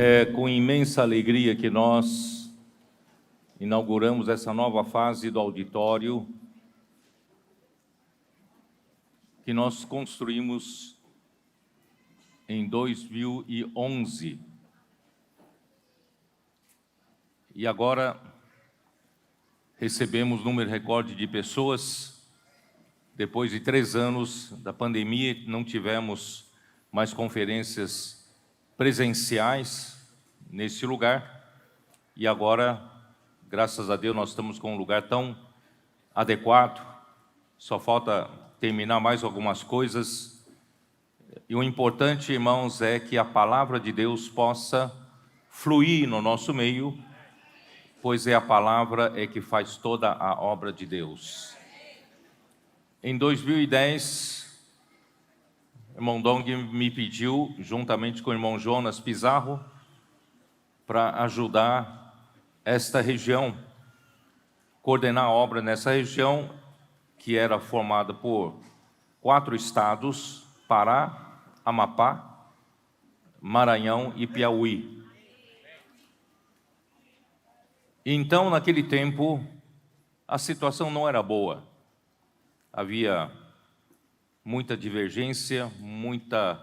É com imensa alegria que nós inauguramos essa nova fase do auditório que nós construímos em 2011. E agora recebemos número recorde de pessoas. Depois de 3 anos da pandemia, não tivemos mais conferências presenciais nesse lugar. E agora, graças a Deus, nós estamos com um lugar tão adequado. Só falta terminar mais algumas coisas. E o importante, irmãos, é que a palavra de Deus possa fluir no nosso meio, pois é a palavra que faz toda a obra de Deus. Em 2010, o irmão Dong me pediu, juntamente com o irmão Jonas Pizarro, para ajudar esta região, coordenar a obra nessa região, que era formada por 4 estados: Pará, Amapá, Maranhão e Piauí. Então, naquele tempo, a situação não era boa. Havia muita divergência, muita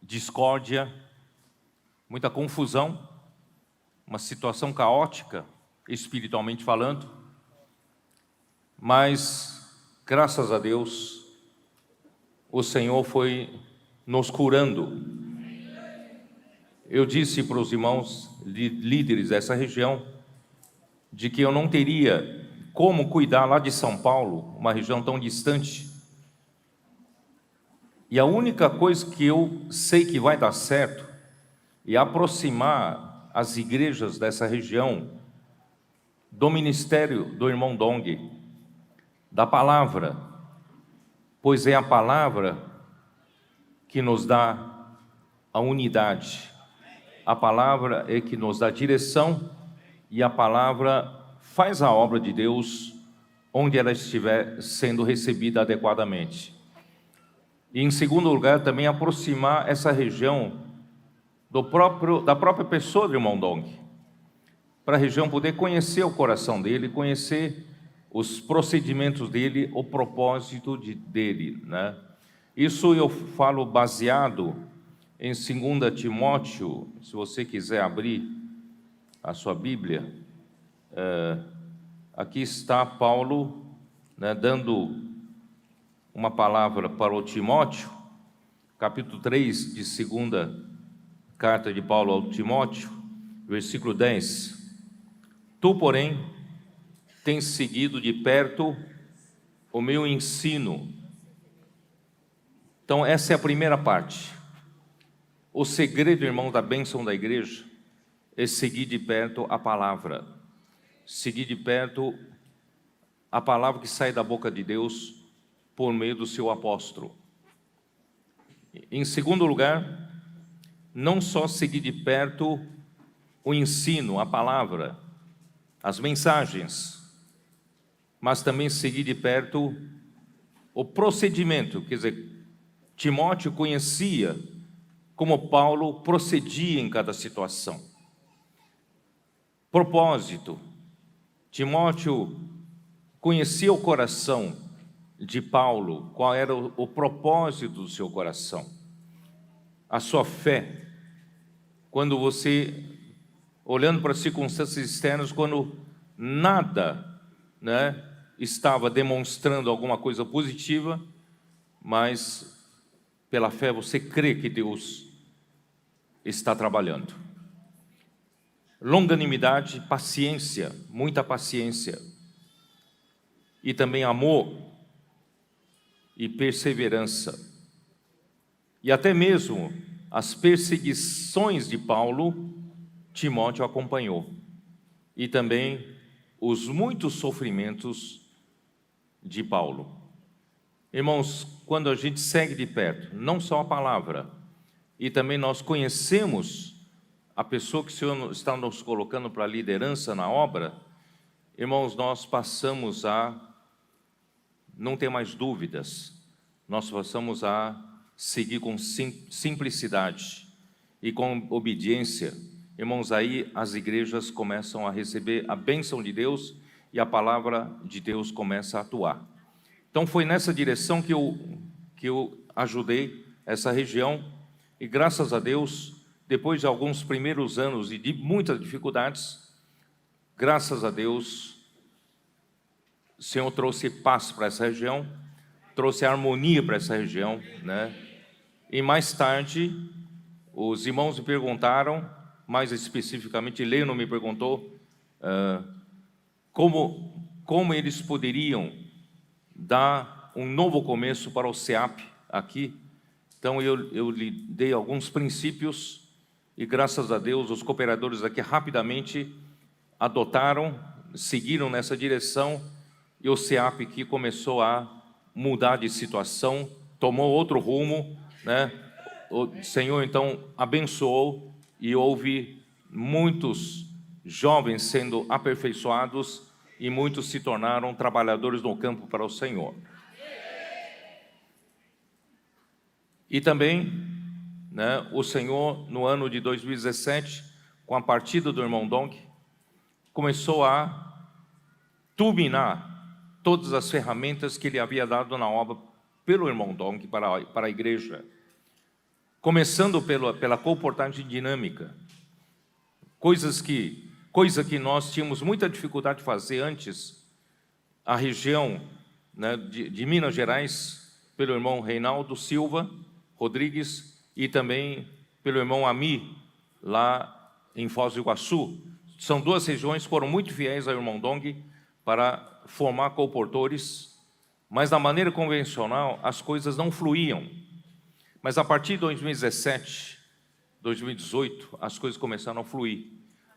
discórdia, muita confusão, uma situação caótica, espiritualmente falando. Mas, graças a Deus, o Senhor foi nos curando. Eu disse para os irmãos líderes dessa região de que eu não teria como cuidar lá de São Paulo, uma região tão distante. E a única coisa que eu sei que vai dar certo é aproximar as igrejas dessa região do ministério do irmão Dong, da palavra, pois é a palavra que nos dá a unidade. A palavra é que nos dá direção e a palavra faz a obra de Deus onde ela estiver sendo recebida adequadamente. E, em segundo lugar, também aproximar essa região da própria pessoa do irmão Dong, para a região poder conhecer o coração dele, conhecer os procedimentos dele, o propósito dele, né? Isso eu falo baseado em 2 Timóteo, se você quiser abrir a sua Bíblia. Aqui está Paulo, né, dando uma palavra para o Timóteo, capítulo 3 de 2ª carta de Paulo ao Timóteo, versículo 10. Tu, porém, tens seguido de perto o meu ensino. Então, essa é a primeira parte. O segredo, irmão, da bênção da igreja é seguir de perto a palavra. Seguir de perto a palavra que sai da boca de Deus por meio do seu apóstolo. Em segundo lugar, não só seguir de perto o ensino, a palavra, as mensagens, mas também seguir de perto o procedimento. Quer dizer, Timóteo conhecia como Paulo procedia em cada situação. Propósito. Timóteo conhecia o coração de Paulo, qual era o propósito do seu coração, a sua fé. Quando você, olhando para as circunstâncias externas, quando nada, né, estava demonstrando alguma coisa positiva, mas pela fé você crê que Deus está trabalhando. Longanimidade, paciência, muita paciência, e também amor e perseverança. E até mesmo as perseguições de Paulo, Timóteo acompanhou, e também os muitos sofrimentos de Paulo. Irmãos, quando a gente segue de perto, não só a palavra, e também nós conhecemos a pessoa que o Senhor está nos colocando para a liderança na obra, irmãos, nós passamos a não ter mais dúvidas, nós passamos a seguir com simplicidade e com obediência, irmãos, aí as igrejas começam a receber a bênção de Deus e a palavra de Deus começa a atuar. Então foi nessa direção que eu ajudei essa região, e graças a Deus, depois de alguns primeiros anos e de muitas dificuldades, graças a Deus, o Senhor trouxe paz para essa região, trouxe harmonia para essa região, né? E mais tarde, os irmãos me perguntaram, mais especificamente, Leno me perguntou, como eles poderiam dar um novo começo para o SEAP aqui. Então eu lhe dei alguns princípios e graças a Deus os cooperadores aqui rapidamente adotaram, seguiram nessa direção e o SEAP aqui começou a mudar de situação, tomou outro rumo, né? O Senhor então abençoou e houve muitos jovens sendo aperfeiçoados e muitos se tornaram trabalhadores no campo para o Senhor. E também, né, o Senhor, no ano de 2017, com a partida do irmão Dong, começou a turbinar todas as ferramentas que ele havia dado na obra pelo irmão Dong para a igreja. Começando pela comportagem dinâmica, coisa que nós tínhamos muita dificuldade de fazer antes. A região, né, de Minas Gerais, pelo irmão Reinaldo Silva Rodrigues e também pelo irmão Ami, lá em Foz do Iguaçu. São duas regiões que foram muito fiéis ao irmão Dong para formar colportores, mas da maneira convencional as coisas não fluíam. Mas a partir de 2017, 2018, as coisas começaram a fluir.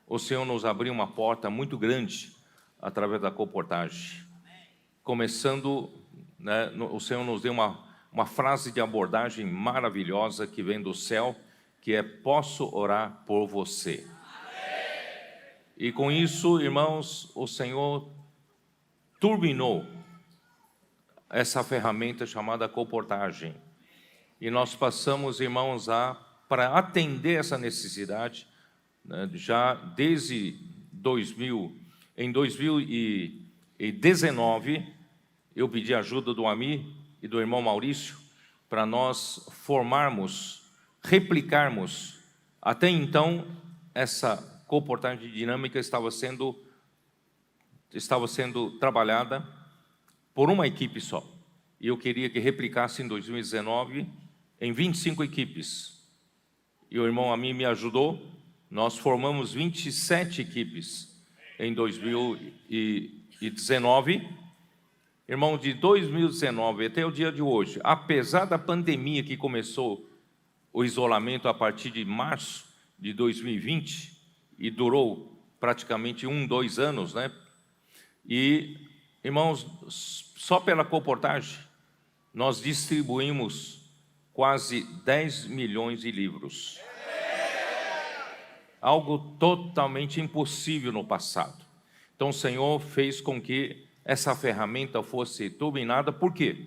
O Senhor nos abriu uma porta muito grande através da colportagem. Começando, né, o Senhor nos deu uma frase de abordagem maravilhosa que vem do céu, que é: posso orar por você. E com isso, irmãos, o Senhor turbinou essa ferramenta chamada colportagem. E nós passamos, irmãos, para atender essa necessidade, né, já desde em 2019, eu pedi ajuda do Ami e do irmão Maurício para nós replicarmos. Até então, essa comportagem dinâmica estava sendo trabalhada por uma equipe só. E eu queria que replicasse em 2019 em 25 equipes. E o irmão Ami me ajudou. Nós formamos 27 equipes em 2019. Irmão, de 2019 até o dia de hoje, apesar da pandemia que começou o isolamento a partir de março de 2020 e durou praticamente 2 anos, né? E, irmãos, só pela colportagem, nós distribuímos quase 10 milhões de livros. Algo totalmente impossível no passado. Então, o Senhor fez com que essa ferramenta fosse turbinada. Por quê?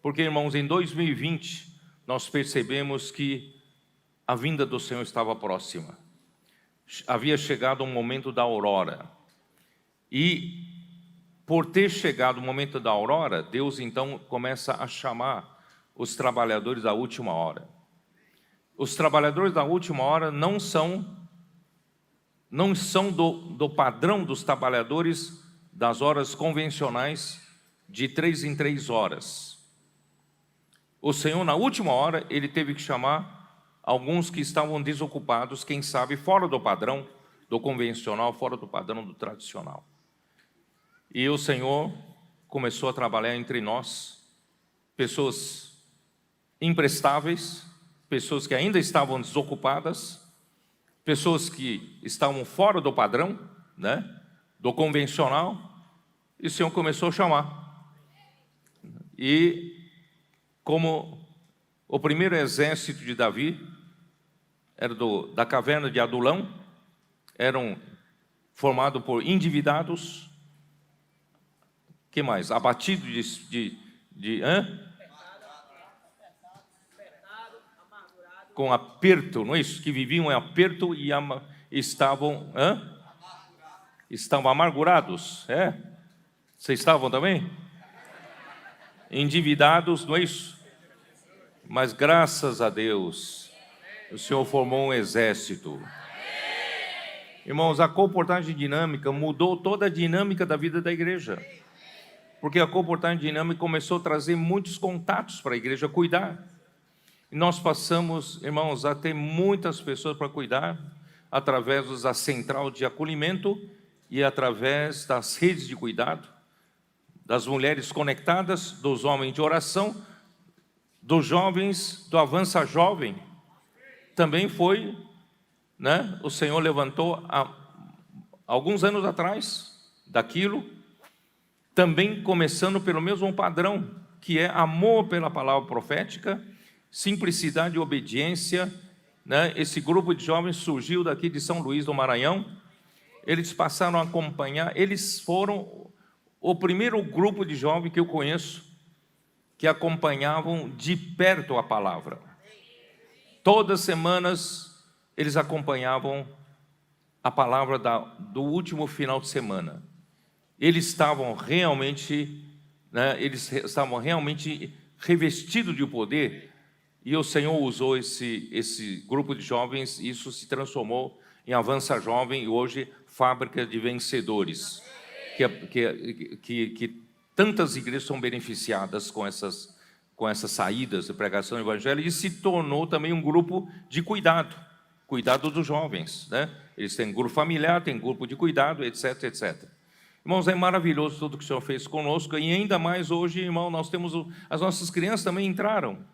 Porque, irmãos, em 2020, nós percebemos que a vinda do Senhor estava próxima. Havia chegado um momento da aurora. E, por ter chegado o momento da aurora, Deus, então, começa a chamar os trabalhadores da última hora. Os trabalhadores da última hora não são do padrão dos trabalhadores das horas convencionais de 3 em 3 horas. O Senhor, na última hora, Ele teve que chamar alguns que estavam desocupados, quem sabe fora do padrão do convencional, fora do padrão do tradicional. E o Senhor começou a trabalhar entre nós, pessoas imprestáveis, pessoas que ainda estavam desocupadas, pessoas que estavam fora do padrão, né, do convencional, e o Senhor começou a chamar. E como o primeiro exército de Davi era da caverna de Adulão, eram formados por endividados, que mais? Abatidos com aperto, não é isso? Que viviam em aperto e estavam amargurados, Vocês estavam também? Endividados, não é isso? Mas graças a Deus, o Senhor formou um exército. Irmãos, a comportagem dinâmica mudou toda a dinâmica da vida da igreja. Porque a comportagem dinâmica começou a trazer muitos contatos para a igreja cuidar. E nós passamos, irmãos, a ter muitas pessoas para cuidar, através da central de acolhimento e através das redes de cuidado, das mulheres conectadas, dos homens de oração, dos jovens, do Avança Jovem. Também foi, o Senhor levantou há alguns anos atrás daquilo, também começando pelo mesmo padrão, que é amor pela palavra profética, simplicidade e obediência. Esse grupo de jovens surgiu daqui de São Luís do Maranhão. Eles passaram a acompanhar, eles foram o primeiro grupo de jovens que eu conheço que acompanhavam de perto a palavra. Todas as semanas eles acompanhavam a palavra do último final de semana. Eles estavam realmente, revestidos de poder, e o Senhor usou esse grupo de jovens, e isso se transformou em Avança Jovem, e hoje fábrica de vencedores, que tantas igrejas são beneficiadas com essas saídas de pregação do evangelho, e se tornou também um grupo de cuidado dos jovens, Eles têm grupo familiar, têm grupo de cuidado, etc, etc. Irmãos, é maravilhoso tudo que o Senhor fez conosco, e ainda mais hoje, irmão, nós temos as nossas crianças também entraram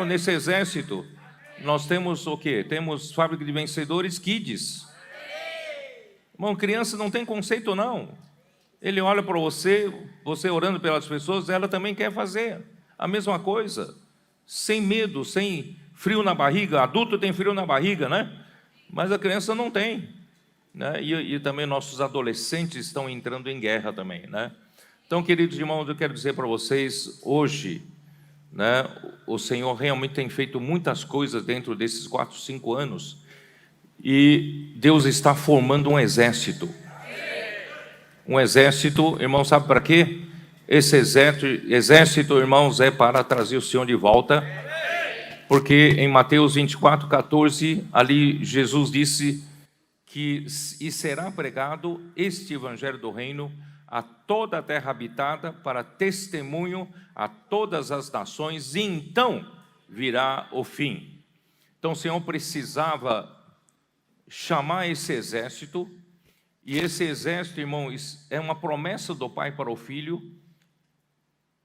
nesse exército. Nós temos o quê? Temos Fábrica de Vencedores Kids. Irmão, criança não tem conceito, não. Ele olha para você orando pelas pessoas, ela também quer fazer a mesma coisa, sem medo, sem frio na barriga. Adulto tem frio na barriga, Mas a criança não tem. E também nossos adolescentes estão entrando em guerra também, Então, queridos irmãos, eu quero dizer para vocês, hoje, o Senhor realmente tem feito muitas coisas dentro desses 4, 5 anos, e Deus está formando um exército. Um exército, irmão, sabe para quê? Esse exército, irmãos, é para trazer o Senhor de volta, porque em Mateus 24, 14, ali Jesus disse que será pregado este evangelho do reino a toda a terra habitada, para testemunho a todas as nações, e então virá o fim. Então o Senhor precisava chamar esse exército, e esse exército, irmãos, é uma promessa do Pai para o Filho,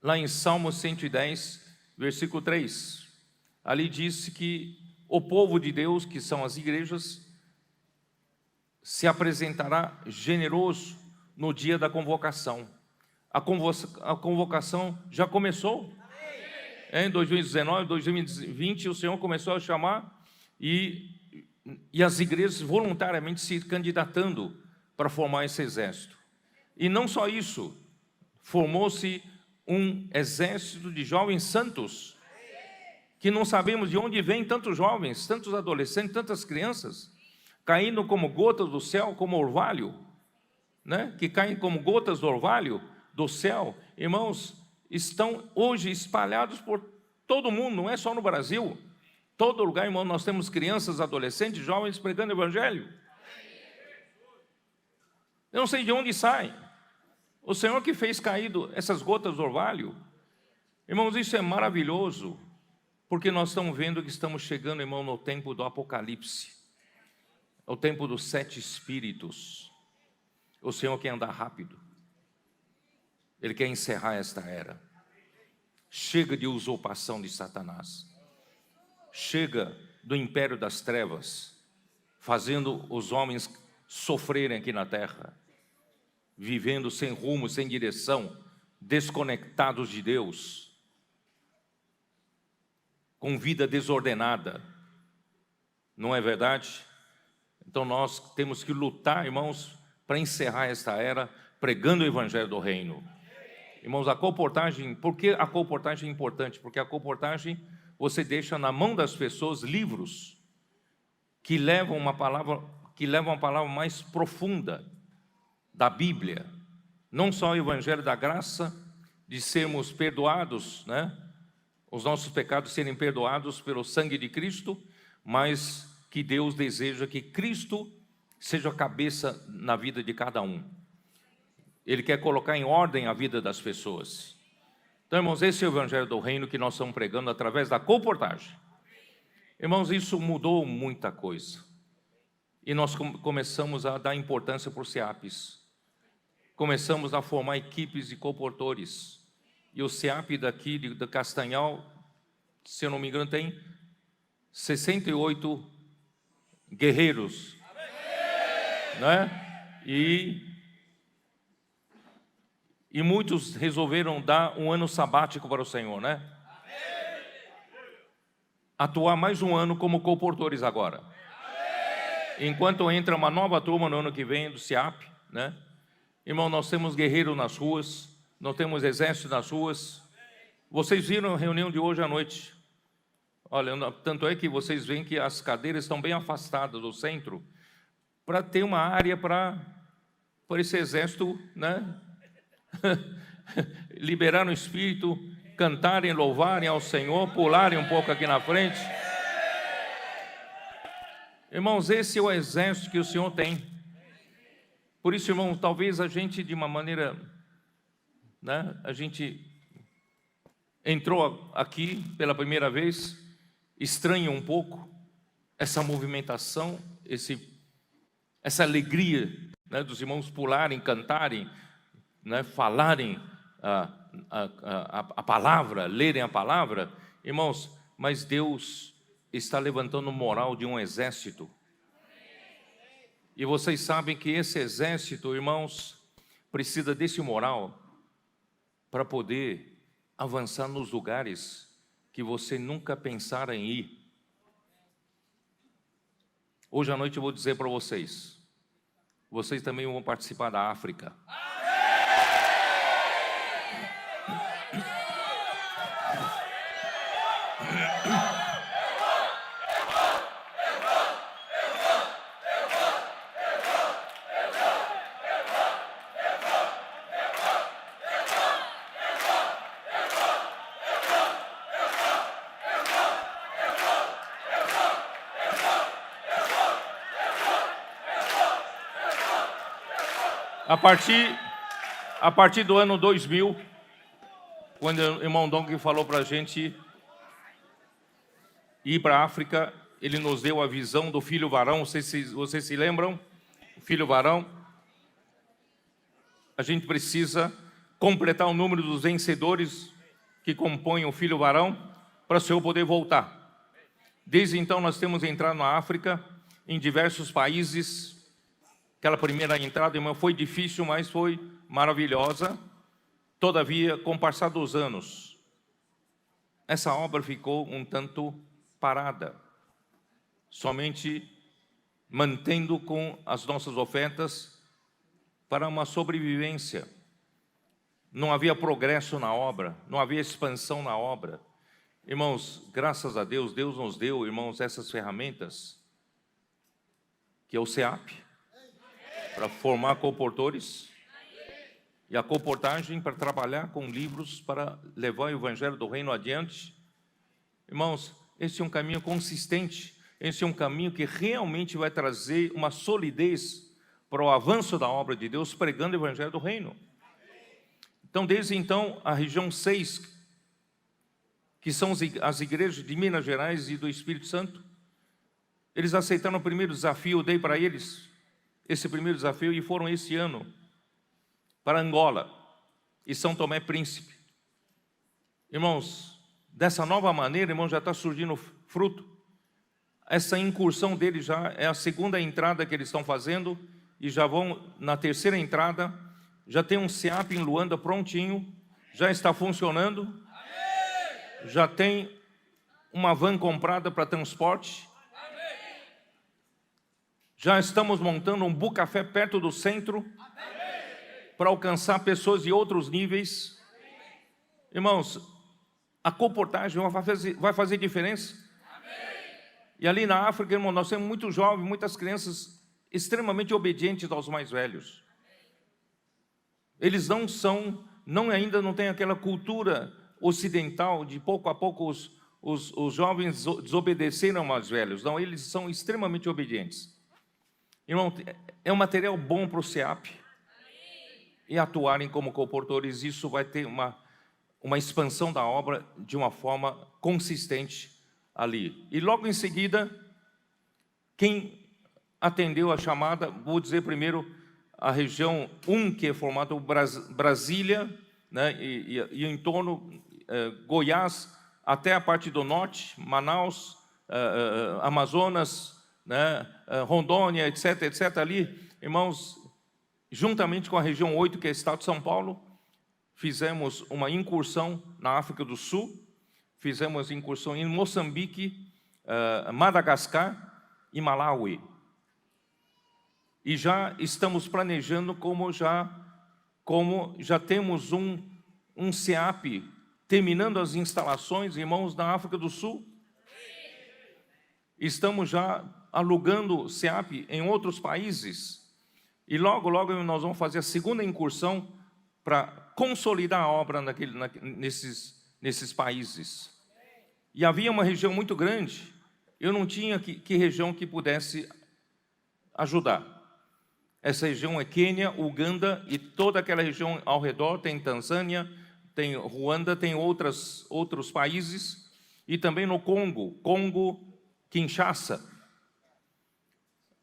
lá em Salmo 110, versículo 3. Ali diz que o povo de Deus, que são as igrejas, se apresentará generoso no dia da convocação. A convocação já começou. Em 2019, 2020, o Senhor começou a chamar, e as igrejas voluntariamente se candidatando para formar esse exército. E não só isso, formou-se um exército de jovens santos, que não sabemos de onde vêm tantos jovens, tantos adolescentes, tantas crianças, caindo como gotas do céu, como orvalho, que caem como gotas do orvalho do céu. Irmãos, estão hoje espalhados por todo o mundo, não é só no Brasil. Todo lugar, irmão, nós temos crianças, adolescentes, jovens pregando o evangelho. Eu não sei de onde sai. O Senhor que fez cair essas gotas do orvalho. Irmãos, isso é maravilhoso, porque nós estamos vendo que estamos chegando, irmão, no tempo do Apocalipse. É o tempo dos 7 espíritos. O Senhor quer andar rápido. Ele quer encerrar esta era. Chega de usurpação de Satanás. Chega do império das trevas, fazendo os homens sofrerem aqui na terra, vivendo sem rumo, sem direção, desconectados de Deus, com vida desordenada. Não é verdade? Então nós temos que lutar, irmãos, para encerrar esta era, pregando o evangelho do reino. Irmãos, a colportagem, por que a colportagem é importante? Porque a colportagem você deixa na mão das pessoas livros que levam uma palavra mais profunda da Bíblia. Não só o Evangelho da graça, de sermos perdoados, né? Os nossos pecados serem perdoados pelo sangue de Cristo, mas que Deus deseja que Cristo seja a cabeça na vida de cada um. Ele quer colocar em ordem a vida das pessoas. Então, irmãos, esse é o Evangelho do Reino que nós estamos pregando através da colportagem. Irmãos, isso mudou muita coisa. E nós começamos a dar importância para os SEAPs. Começamos a formar equipes de colportores. E o SEAP daqui, de Castanhal, se eu não me engano, tem 68 guerreiros. Né? E muitos resolveram dar um ano sabático para o Senhor, né? Atuar mais um ano como colportores agora. Enquanto entra uma nova turma no ano que vem do SEAP, né? Irmão, nós temos guerreiros nas ruas, nós temos exército nas ruas. Vocês viram a reunião de hoje à noite? Olha, tanto é que vocês veem que as cadeiras estão bem afastadas do centro, para ter uma área para esse exército, né? Liberar no Espírito, cantarem, louvarem ao Senhor, pularem um pouco aqui na frente. Irmãos, esse é o exército que o Senhor tem. Por isso, irmão, talvez a gente, de uma maneira, né, a gente entrou aqui pela primeira vez, estranha um pouco essa movimentação, essa alegria, né, dos irmãos pularem, cantarem, né, falarem a palavra, lerem a palavra. Irmãos, mas Deus está levantando o moral de um exército. E vocês sabem que esse exército, irmãos, precisa desse moral para poder avançar nos lugares que você nunca pensara em ir. Hoje à noite eu vou dizer para vocês, vocês também vão participar da África. A partir do ano 2000, quando o irmão Dong falou para a gente ir para a África, ele nos deu a visão do filho varão. Vocês se lembram? O filho varão. A gente precisa completar o número dos vencedores que compõem o filho varão para o Senhor poder voltar. Desde então nós temos entrado na África, em diversos países. Aquela primeira entrada, irmão, foi difícil, mas foi maravilhosa. Todavia, com o passar dos anos, essa obra ficou um tanto parada, somente mantendo com as nossas ofertas para uma sobrevivência. Não havia progresso na obra, não havia expansão na obra. Irmãos, graças a Deus, Deus nos deu, irmãos, essas ferramentas, que é o SEAP, para formar colportores, e a colportagem para trabalhar com livros para levar o Evangelho do Reino adiante. Irmãos, esse é um caminho consistente, esse é um caminho que realmente vai trazer uma solidez para o avanço da obra de Deus, pregando o Evangelho do Reino. Então, desde então, a região 6, que são as igrejas de Minas Gerais e do Espírito Santo, eles aceitaram o primeiro desafio, eu dei para eles esse primeiro desafio, e foram esse ano para Angola e São Tomé Príncipe. Irmãos, dessa nova maneira, irmãos, já está surgindo fruto. Essa incursão deles já é a segunda entrada que eles estão fazendo, e já vão na terceira entrada. Já tem um SEAP em Luanda prontinho, já está funcionando, já tem uma van comprada para transporte. Já estamos montando um Bucafé perto do centro para alcançar pessoas de outros níveis. Irmãos, a comportagem vai fazer diferença. Amém. E ali na África, irmão, nós temos muitos jovens, muitas crianças extremamente obedientes aos mais velhos. Eles ainda não têm aquela cultura ocidental de pouco a pouco os jovens desobedeceram aos mais velhos. Não, eles são extremamente obedientes. Irmão, é um material bom para o SEAP. E atuarem como comportores, isso vai ter uma expansão da obra de uma forma consistente ali. E logo em seguida, quem atendeu a chamada, vou dizer primeiro a região 1, que é formada por Brasília, né, e em torno Goiás, até a parte do norte, Manaus, Amazonas, né, Rondônia, etc, etc. Ali, irmãos, juntamente com a região 8, que é o estado de São Paulo, fizemos uma incursão na África do Sul, fizemos incursão em Moçambique, Madagascar e Malawi. E já estamos planejando como já temos um SEAP terminando as instalações, irmãos, na África do Sul. Estamos já alugando SEAP em outros países. E logo, logo nós vamos fazer a segunda incursão para consolidar a obra nesses países. E havia uma região muito grande, eu não tinha que região que pudesse ajudar. Essa região é Quênia, Uganda e toda aquela região ao redor, tem Tanzânia, tem Ruanda, tem outros países, e também no Congo, Kinshasa.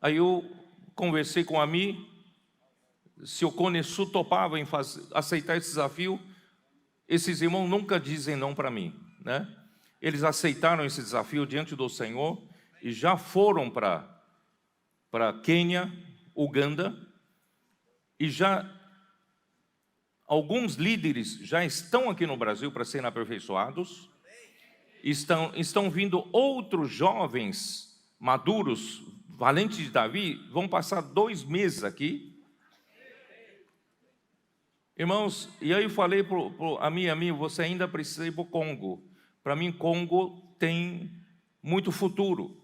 Aí eu conversei com a Ami, se o CONESUL topava em aceitar esse desafio. Esses irmãos nunca dizem não para mim, né? Eles aceitaram esse desafio diante do Senhor e já foram para Quênia, Uganda, e já alguns líderes já estão aqui no Brasil para serem aperfeiçoados. Estão vindo outros jovens maduros, valentes de Davi, vão passar 2 meses aqui. Irmãos, e aí eu falei para a mim, você ainda precisa ir para o Congo. Para mim, Congo tem muito futuro.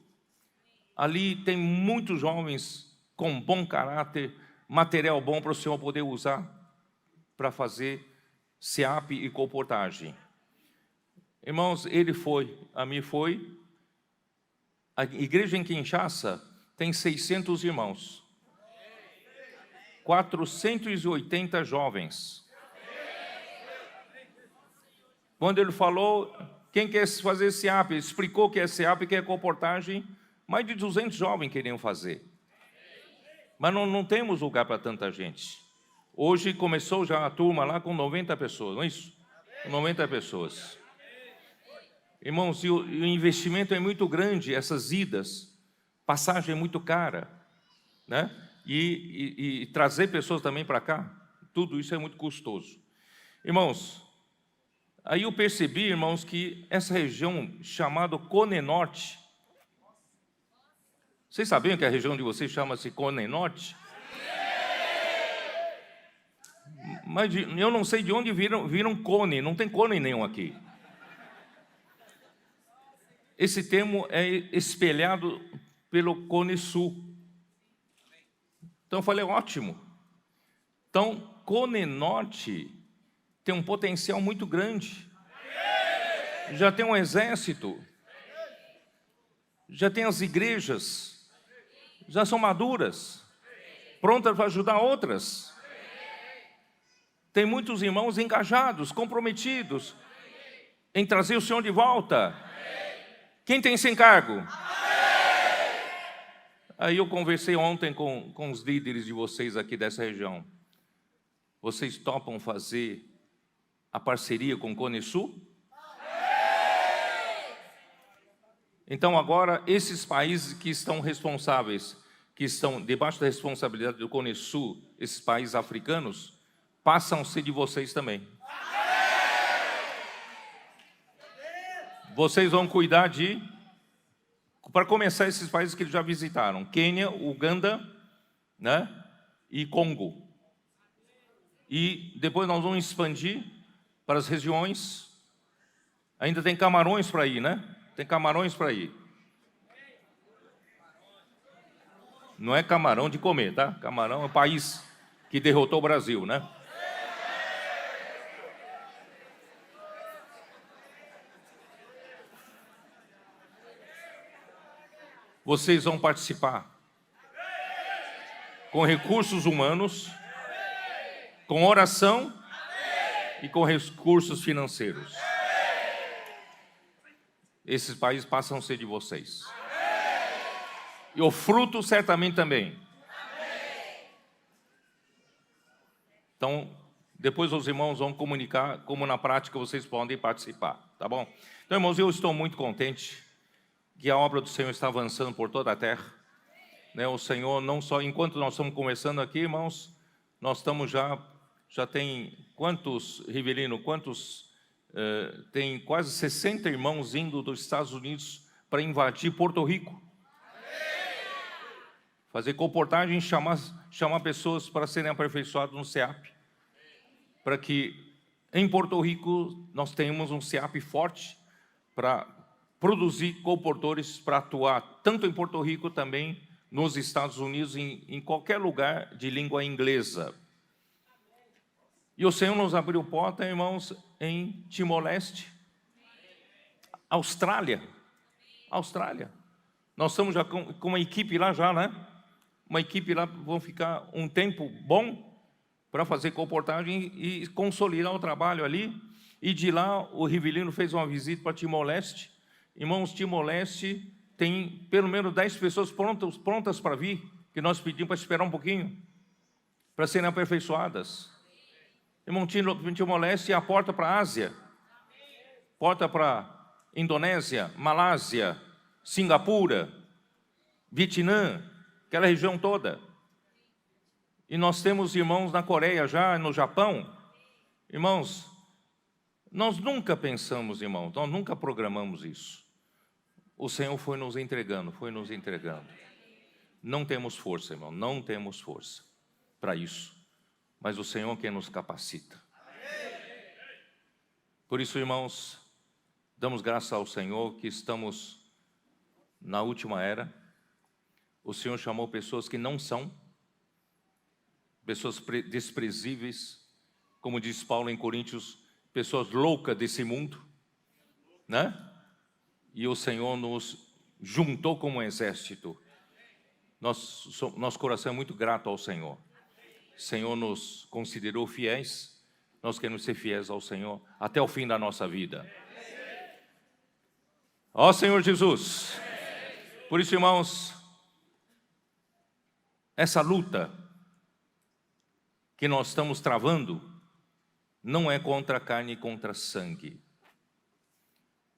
Ali tem muitos jovens com bom caráter, material bom para o Senhor poder usar para fazer SEAP e comportagem. Irmãos, a mim foi. A igreja em Kinshasa tem 600 irmãos. 480 jovens. Quando ele falou, quem quer fazer SEAP, ele explicou o que é SEAP, o que é comportagem, mais de 200 jovens queriam fazer. Mas não temos lugar para tanta gente. Hoje começou já a turma lá com 90 pessoas, não é isso? 90 pessoas. Irmãos, e o investimento é muito grande, essas idas, passagem é muito cara, né? E trazer pessoas também para cá, tudo isso é muito custoso. Irmãos, aí eu percebi, irmãos, que essa região chamada Cone Norte, vocês sabiam que a região de vocês chama-se Cone Norte? Mas eu não sei de onde viram cone, não tem cone nenhum aqui. Esse termo é espelhado pelo Cone Sul. Então eu falei, ótimo. Então, Cone Norte tem um potencial muito grande. Já tem um exército. Já tem as igrejas. Já são maduras. Prontas para ajudar outras. Tem muitos irmãos engajados, comprometidos em trazer o Senhor de volta. Quem tem esse encargo? Aí eu conversei ontem com os líderes de vocês aqui dessa região. Vocês topam fazer a parceria com o CONESUL? Então agora, esses países que estão responsáveis, que estão debaixo da responsabilidade do CONESUL, esses países africanos, passam a ser de vocês também. Vocês vão cuidar para começar, esses países que eles já visitaram, Quênia, Uganda, né, e Congo. E depois nós vamos expandir para as regiões Ainda tem camarões para ir, né? Tem camarões para ir. Não é camarão de comer, tá? Camarão é o país que derrotou o Brasil, né? Vocês vão participar com recursos humanos, com oração e com recursos financeiros. Esses países passam a ser de vocês. E o fruto certamente também. Então, depois os irmãos vão comunicar como na prática vocês podem participar, tá bom? Então, irmãos, eu estou muito contente que a obra do Senhor está avançando por toda a terra. Né? O Senhor não só, enquanto nós estamos conversando aqui, irmãos, nós estamos já tem quantos, Rivelino, tem quase 60 irmãos indo dos Estados Unidos para invadir Porto Rico. Fazer comportagem, chamar pessoas para serem aperfeiçoadas no CEAP. Para que em Porto Rico nós tenhamos um CEAP forte para produzir comportores para atuar tanto em Porto Rico também nos Estados Unidos, em qualquer lugar de língua inglesa. E o Senhor nos abriu porta, irmãos, em Timor-Leste, Austrália. Nós estamos já com uma equipe lá já, né? Uma equipe lá, vão ficar um tempo bom para fazer comportagem e consolidar o trabalho ali. E de lá, o Rivelino fez uma visita para Timor-Leste. Irmãos, Timor-Leste tem pelo menos 10 pessoas prontas para vir, que nós pedimos para esperar um pouquinho, para serem aperfeiçoadas. Irmão, Timor-Leste é a porta para a Ásia, porta para Indonésia, Malásia, Singapura, Vietnã, aquela região toda. E nós temos irmãos na Coreia já, no Japão. Irmãos, nós nunca pensamos, irmãos, nós nunca programamos isso. O Senhor foi nos entregando. Não temos força, irmão, não temos força para isso. Mas o Senhor é quem nos capacita. Por isso, irmãos, damos graças ao Senhor que estamos na última era. O Senhor chamou pessoas que não são, pessoas desprezíveis, como diz Paulo em Coríntios, pessoas loucas desse mundo, né? E o Senhor nos juntou como um exército. Nosso coração é muito grato ao Senhor. O Senhor nos considerou fiéis, nós queremos ser fiéis ao Senhor até o fim da nossa vida. Ó Senhor Jesus! Por isso, irmãos, essa luta que nós estamos travando não é contra a carne e contra sangue.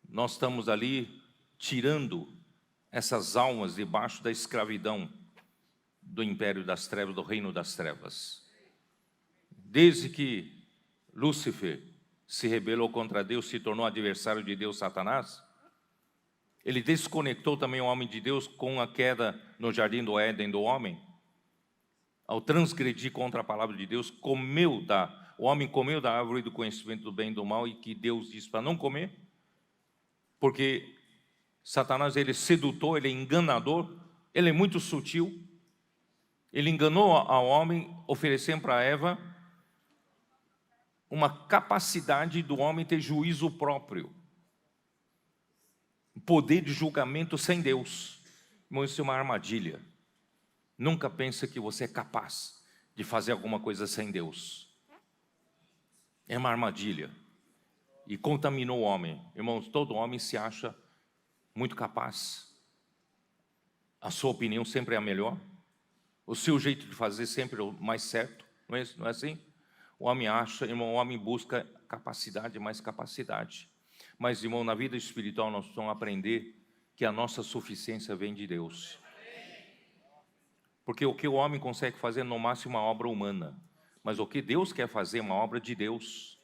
Nós estamos ali tirando essas almas debaixo da escravidão do império das trevas, do reino das trevas. Desde que Lúcifer se rebelou contra Deus, se tornou adversário de Deus, Satanás, ele desconectou também o homem de Deus com a queda no jardim do Éden do homem. Ao transgredir contra a palavra de Deus, o homem comeu da árvore do conhecimento do bem e do mal, e que Deus disse para não comer, porque Satanás, ele é sedutor, ele é enganador, ele é muito sutil. Ele enganou ao homem, oferecendo para Eva uma capacidade do homem ter juízo próprio, poder de julgamento sem Deus. Irmão, isso é uma armadilha. Nunca pense que você é capaz de fazer alguma coisa sem Deus. É uma armadilha. E contaminou o homem. Irmãos, todo homem se acha muito capaz. A sua opinião sempre é a melhor. O seu jeito de fazer sempre é o mais certo. Não é assim? O homem acha, irmão, o homem busca capacidade, mais capacidade. Mas, irmão, na vida espiritual nós precisamos aprender que a nossa suficiência vem de Deus. Porque o que o homem consegue fazer, no máximo, uma obra humana. Mas o que Deus quer fazer é uma obra de Deus,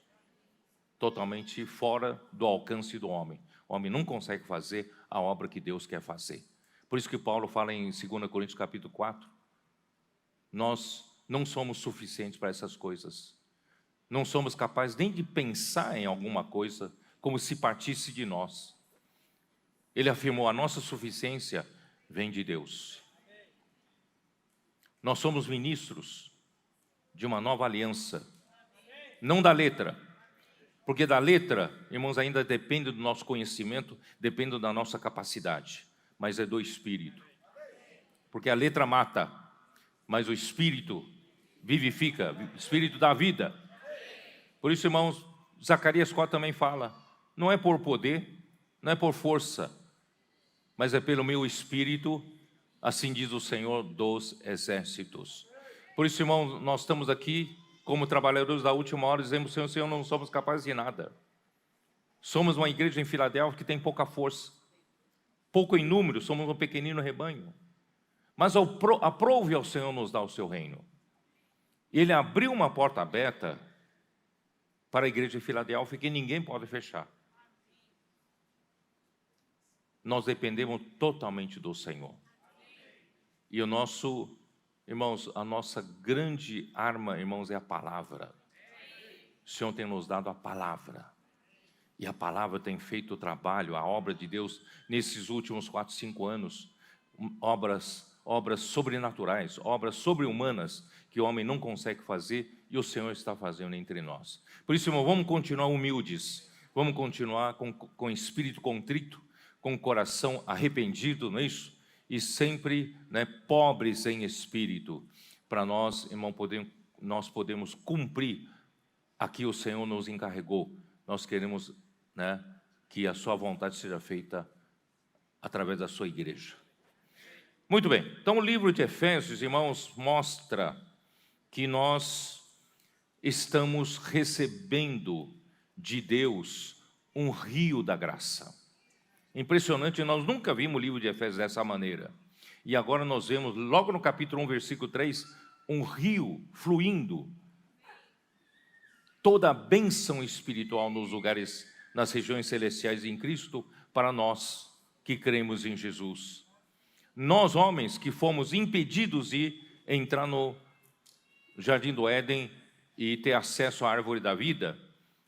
totalmente fora do alcance do homem. O homem não consegue fazer a obra que Deus quer fazer. Por isso que Paulo fala em 2 Coríntios capítulo 4, nós não somos suficientes para essas coisas. Não somos capazes nem de pensar em alguma coisa como se partisse de nós. Ele afirmou: a nossa suficiência vem de Deus. Nós somos ministros de uma nova aliança, não da letra, porque da letra, irmãos, ainda depende do nosso conhecimento, depende da nossa capacidade, mas é do Espírito, porque a letra mata, mas o Espírito vivifica, o Espírito dá vida. Por isso, irmãos, Zacarias 4 também fala: não é por poder, não é por força, mas é pelo meu Espírito, assim diz o Senhor dos Exércitos. Por isso, irmãos, nós estamos aqui como trabalhadores da última hora, dizemos: Senhor, não somos capazes de nada. Somos uma igreja em Filadélfia que tem pouca força, pouco em número, somos um pequenino rebanho. Mas aprove ao Senhor nos dar o seu reino. Ele abriu uma porta aberta para a igreja de Filadélfia que ninguém pode fechar. Nós dependemos totalmente do Senhor. E o nosso, irmãos, a nossa grande arma, irmãos, é a palavra. O Senhor tem nos dado a palavra. E a palavra tem feito o trabalho, a obra de Deus, nesses últimos 4, 5 anos. Obras sobrenaturais, obras sobre-humanas, que o homem não consegue fazer, e o Senhor está fazendo entre nós. Por isso, irmão, vamos continuar humildes, vamos continuar com espírito contrito, com coração arrependido, não é isso? E sempre, né, pobres em espírito, para nós, irmão, nós podemos cumprir aqui o Senhor nos encarregou. Nós queremos, né, que a sua vontade seja feita através da sua igreja. Muito bem, então o livro de Efésios, irmãos, mostra que nós estamos recebendo de Deus um rio da graça. Impressionante, nós nunca vimos o livro de Efésios dessa maneira. E agora nós vemos, logo no capítulo 1, versículo 3, um rio fluindo. Toda a bênção espiritual nos lugares, nas regiões celestiais em Cristo, para nós que cremos em Jesus. Nós, homens, que fomos impedidos de entrar no Jardim do Éden e ter acesso à árvore da vida,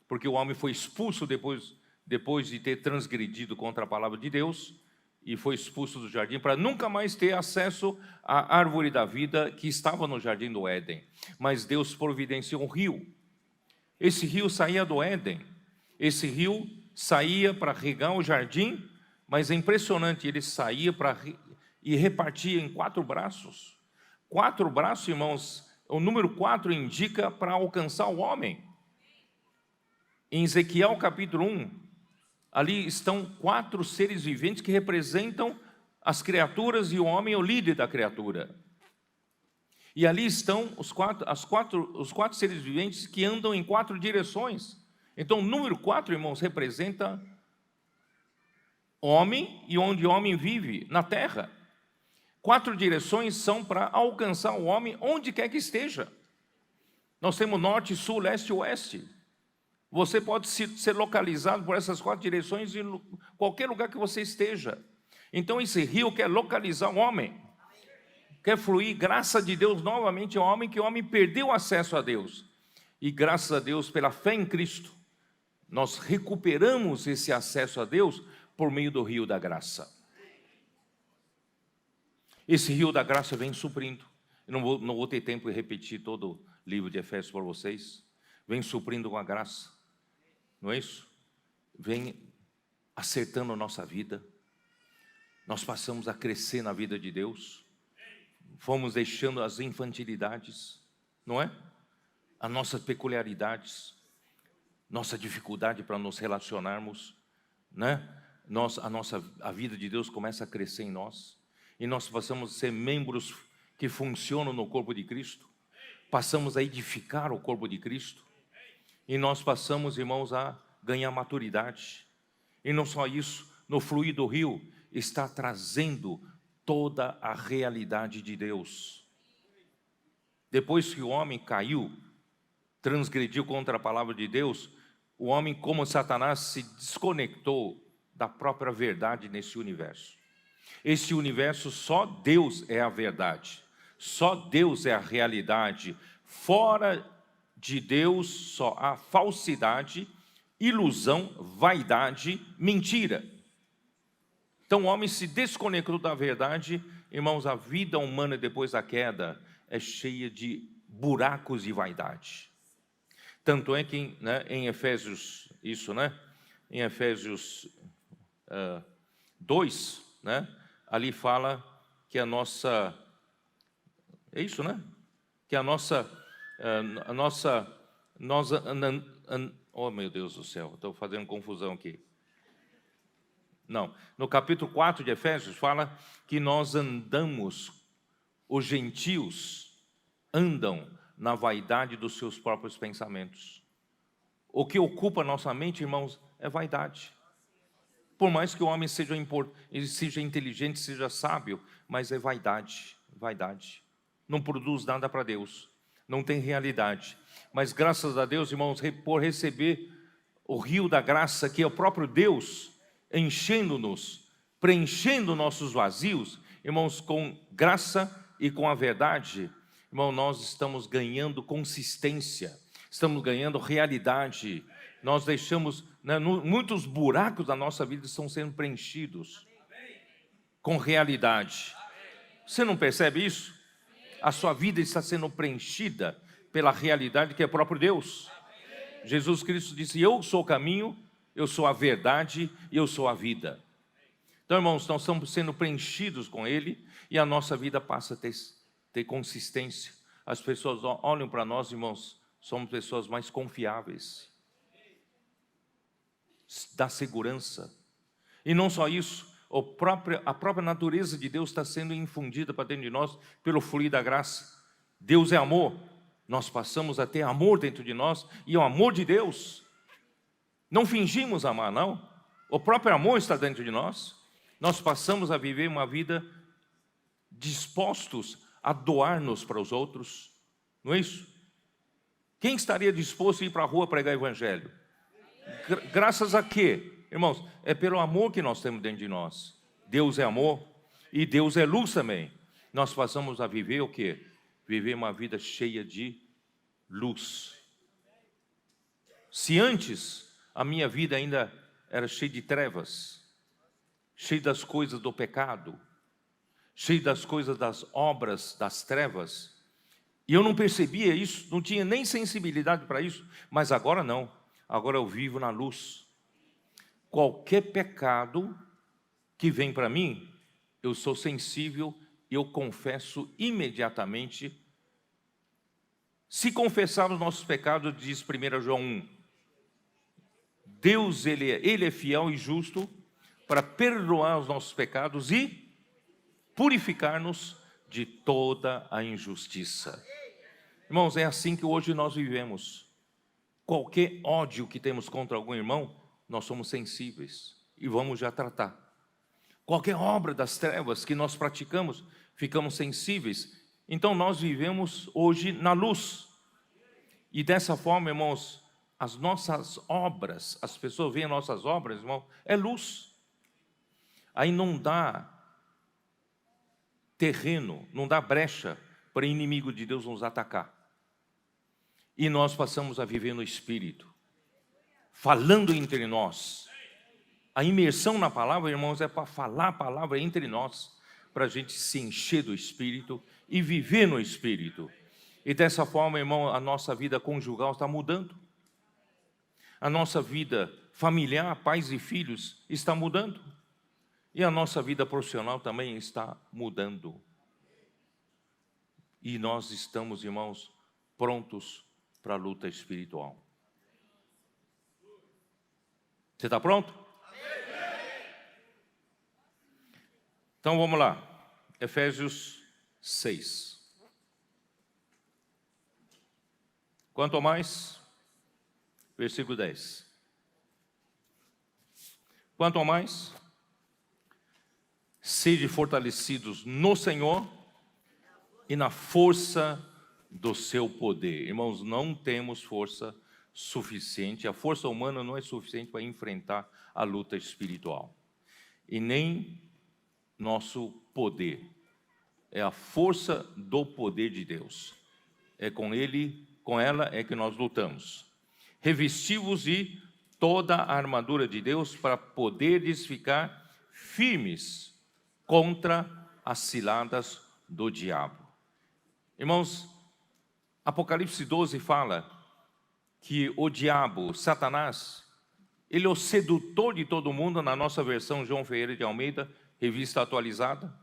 porque o homem foi expulso depois de ter transgredido contra a palavra de Deus, e foi expulso do jardim para nunca mais ter acesso à árvore da vida que estava no Jardim do Éden. Mas Deus providenciou um rio. Esse rio saía do Éden, esse rio saía para regar o jardim, mas é impressionante, ele saía e repartia em 4 braços. 4 braços, irmãos, o número 4 indica para alcançar o homem. Em Ezequiel capítulo 1, ali estão 4 seres viventes que representam as criaturas, e o homem é o líder da criatura. E ali estão os quatro seres viventes que andam em 4 direções. Então o número 4, irmãos, representa homem e onde o homem vive, na terra. 4 direções são para alcançar o homem onde quer que esteja. Nós temos norte, sul, leste e oeste. Você pode ser localizado por essas 4 direções em qualquer lugar que você esteja. Então esse rio quer localizar o homem, quer fluir graça de Deus novamente ao homem, que o homem perdeu acesso a Deus. E graças a Deus, pela fé em Cristo, nós recuperamos esse acesso a Deus por meio do rio da graça. Esse rio da graça vem suprindo. Eu não vou ter tempo de repetir todo o livro de Efésios para vocês. Vem suprindo com a graça, não é isso? Vem acertando a nossa vida. Nós passamos a crescer na vida de Deus. Fomos deixando as infantilidades, não é? As nossas peculiaridades, nossa dificuldade para nos relacionarmos, né? A vida de Deus começa a crescer em nós. E nós passamos a ser membros que funcionam no corpo de Cristo. Passamos a edificar o corpo de Cristo. E nós passamos, irmãos, a ganhar maturidade. E não só isso, no fluir do rio está trazendo toda a realidade de Deus. Depois que o homem caiu, transgrediu contra a palavra de Deus, o homem, como Satanás, se desconectou da própria verdade nesse universo. Esse universo, só Deus é a verdade, só Deus é a realidade. Fora de Deus só há falsidade ilusão, vaidade, mentira. Então o homem se desconectou da verdade. Irmãos, a vida humana depois da queda é cheia de buracos de vaidade. Tanto é que em Efésios, em Efésios 2, ali fala que a nossa, que oh meu Deus do céu, estou fazendo confusão aqui. Não, no capítulo 4 de Efésios fala que nós andamos, os gentios andam na vaidade dos seus próprios pensamentos. O que ocupa nossa mente, irmãos, é vaidade. Por mais que o homem seja inteligente, seja sábio, mas é vaidade, vaidade. Não produz nada para Deus, não tem realidade. Mas graças a Deus, irmãos, por receber o rio da graça, que é o próprio Deus, enchendo-nos, preenchendo nossos vazios, irmãos, com graça e com a verdade, irmão, nós estamos ganhando consistência, estamos ganhando realidade. Nós deixamos, muitos buracos da nossa vida estão sendo preenchidos com realidade. Você não percebe isso? A sua vida está sendo preenchida pela realidade que é próprio Deus. Jesus Cristo disse: eu sou o caminho, eu sou a verdade e eu sou a vida. Então, irmãos, nós estamos sendo preenchidos com Ele e a nossa vida passa a ter consistência. As pessoas olham para nós, irmãos, somos pessoas mais confiáveis, dá segurança. E não só isso, a própria natureza de Deus está sendo infundida para dentro de nós pelo fluir da graça. Deus é amor, nós passamos a ter amor dentro de nós, e o amor de Deus, não fingimos amar, não. O próprio amor está dentro de nós. Nós passamos a viver uma vida dispostos a doar-nos para os outros, não é isso? Quem estaria disposto a ir para a rua pregar o evangelho? Graças a quê? Irmãos, é pelo amor que nós temos dentro de nós. Deus é amor e Deus é luz também. Nós passamos a viver o quê? Viver uma vida cheia de luz. Se antes a minha vida ainda era cheia de trevas, cheia das coisas do pecado, cheia das coisas das obras das trevas, e eu não percebia isso, não tinha nem sensibilidade para isso, mas agora não, agora eu vivo na luz. Qualquer pecado que vem para mim, eu sou sensível, eu confesso imediatamente. Se confessarmos nossos pecados, diz 1 João 1, Deus, Ele é fiel e justo para perdoar os nossos pecados e purificar-nos de toda a injustiça. Irmãos, é assim que hoje nós vivemos. Qualquer ódio que temos contra algum irmão, nós somos sensíveis e vamos já tratar. Qualquer obra das trevas que nós praticamos, ficamos sensíveis. Então nós vivemos hoje na luz. E dessa forma, irmãos, as nossas obras, as pessoas veem nossas obras, irmão, é luz. Aí não dá terreno, não dá brecha para o inimigo de Deus nos atacar. E nós passamos a viver no Espírito, falando entre nós. A imersão na palavra, irmãos, é para falar a palavra entre nós, para a gente se encher do Espírito e viver no Espírito. E dessa forma, irmão, a nossa vida conjugal está mudando. A nossa vida familiar, pais e filhos, está mudando. E a nossa vida profissional também está mudando. E nós estamos, irmãos, prontos para a luta espiritual. Você está pronto? Então vamos lá. Efésios 6. Quanto ao mais, versículo 10. Quanto ao mais, sede fortalecidos no Senhor e na força do seu poder. Irmãos, não temos força suficiente, a força humana não é suficiente para enfrentar a luta espiritual. E nem nosso poder, é a força do poder de Deus. É com Ele, com ela é que nós lutamos. Revesti-vos de toda a armadura de Deus para poderes ficar firmes contra as ciladas do diabo. Irmãos, Apocalipse 12 fala que o diabo, Satanás, ele é o sedutor de todo mundo, na nossa versão João Ferreira de Almeida, revista atualizada.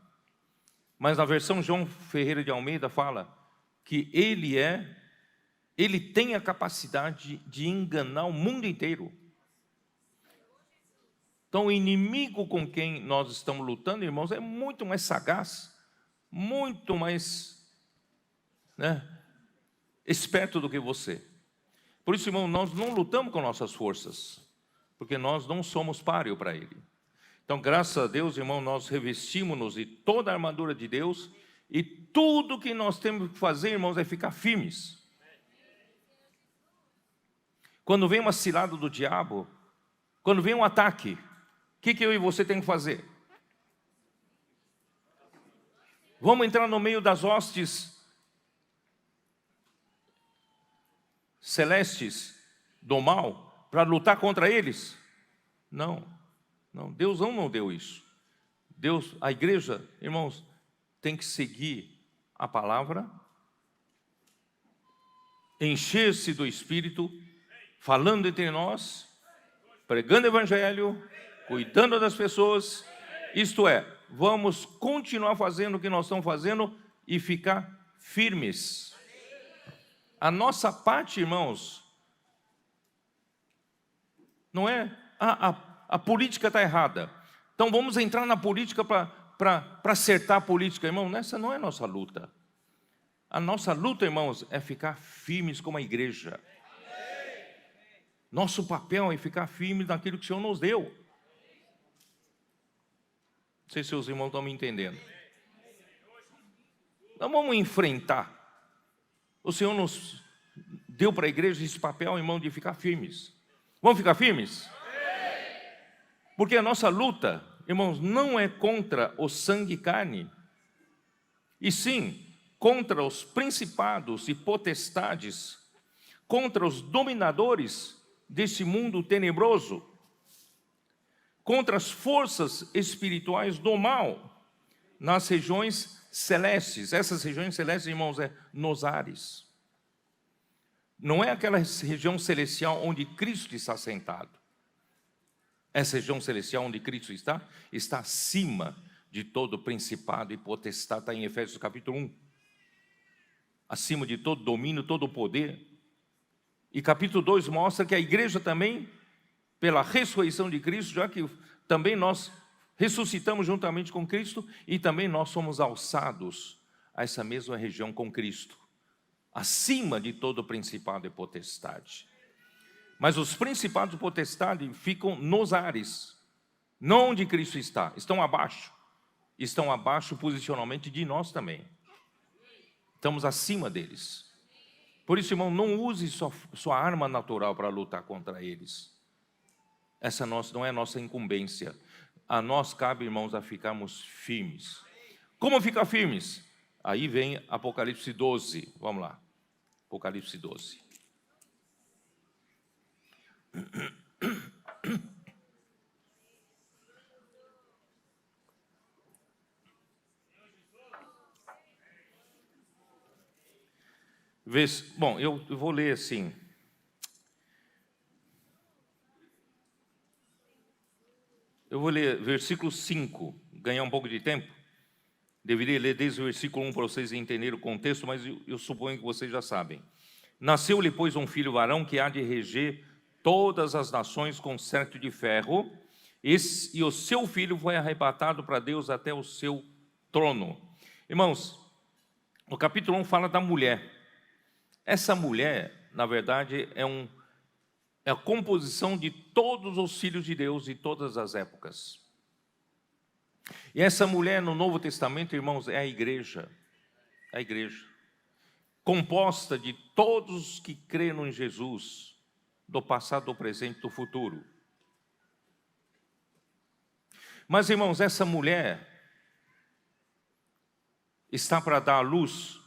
Mas na versão João Ferreira de Almeida fala que ele tem a capacidade de enganar o mundo inteiro. Então o inimigo com quem nós estamos lutando, irmãos, é muito mais sagaz, muito mais esperto do que você. Por isso, irmão, nós não lutamos com nossas forças, porque nós não somos páreo para ele. Então, graças a Deus, irmão, nós revestimos-nos de toda a armadura de Deus, e tudo que nós temos que fazer, irmãos, é ficar firmes. Quando vem uma cilada do diabo, quando vem um ataque, o que eu e você tem que fazer? Vamos entrar no meio das hostes celestes do mal para lutar contra eles? Não, Deus não deu isso. A igreja, irmãos, tem que seguir a palavra, encher-se do Espírito, falando entre nós, pregando o Evangelho, cuidando das pessoas. Isto é, vamos continuar fazendo o que nós estamos fazendo e ficar firmes. A nossa parte, irmãos, não é a política está errada, então vamos entrar na política para acertar a política. Irmão, essa não é a nossa luta. A nossa luta, irmãos, é ficar firmes como a igreja. Nosso papel é ficar firme naquilo que o Senhor nos deu. Não sei se os irmãos estão me entendendo. Não vamos enfrentar. O Senhor nos deu para a igreja esse papel, irmão, de ficar firmes. Vamos ficar firmes? Porque a nossa luta, irmãos, não é contra o sangue e carne, e sim contra os principados e potestades, contra os dominadores desse mundo tenebroso, contra as forças espirituais do mal nas regiões celestes. Essas regiões celestes, irmãos, é nos ares. Não é aquela região celestial onde Cristo está sentado. Essa região celestial onde Cristo está acima de todo principado e potestade. Está em Efésios capítulo 1. Acima de todo domínio, todo poder. E capítulo 2 mostra que a igreja também, pela ressurreição de Cristo, já que também nós ressuscitamos juntamente com Cristo, e também nós somos alçados a essa mesma região com Cristo, acima de todo principado e potestade. Mas os principados e potestades ficam nos ares, não onde Cristo está, estão abaixo posicionalmente de nós também. Estamos acima deles. Por isso, irmão, não use sua arma natural para lutar contra eles. Essa não é a nossa incumbência. A nós cabe, irmãos, a ficarmos firmes. Como ficar firmes? Aí vem Apocalipse 12. Vamos lá. Apocalipse 12. Bom, eu vou ler assim. Eu vou ler versículo 5, ganhar um pouco de tempo. Deveria ler desde o versículo 1 para vocês entenderem o contexto, mas eu suponho que vocês já sabem. Nasceu-lhe, pois, um filho varão que há de reger todas as nações com cetro de ferro, e o seu filho foi arrebatado para Deus até o seu trono. Irmãos, o capítulo 1 fala da mulher. Essa mulher, na verdade, é a composição de todos os filhos de Deus de todas as épocas. E essa mulher no Novo Testamento, irmãos, é a igreja. A igreja. Composta de todos que creram em Jesus, do passado, do presente e do futuro. Mas, irmãos, essa mulher está para dar à luz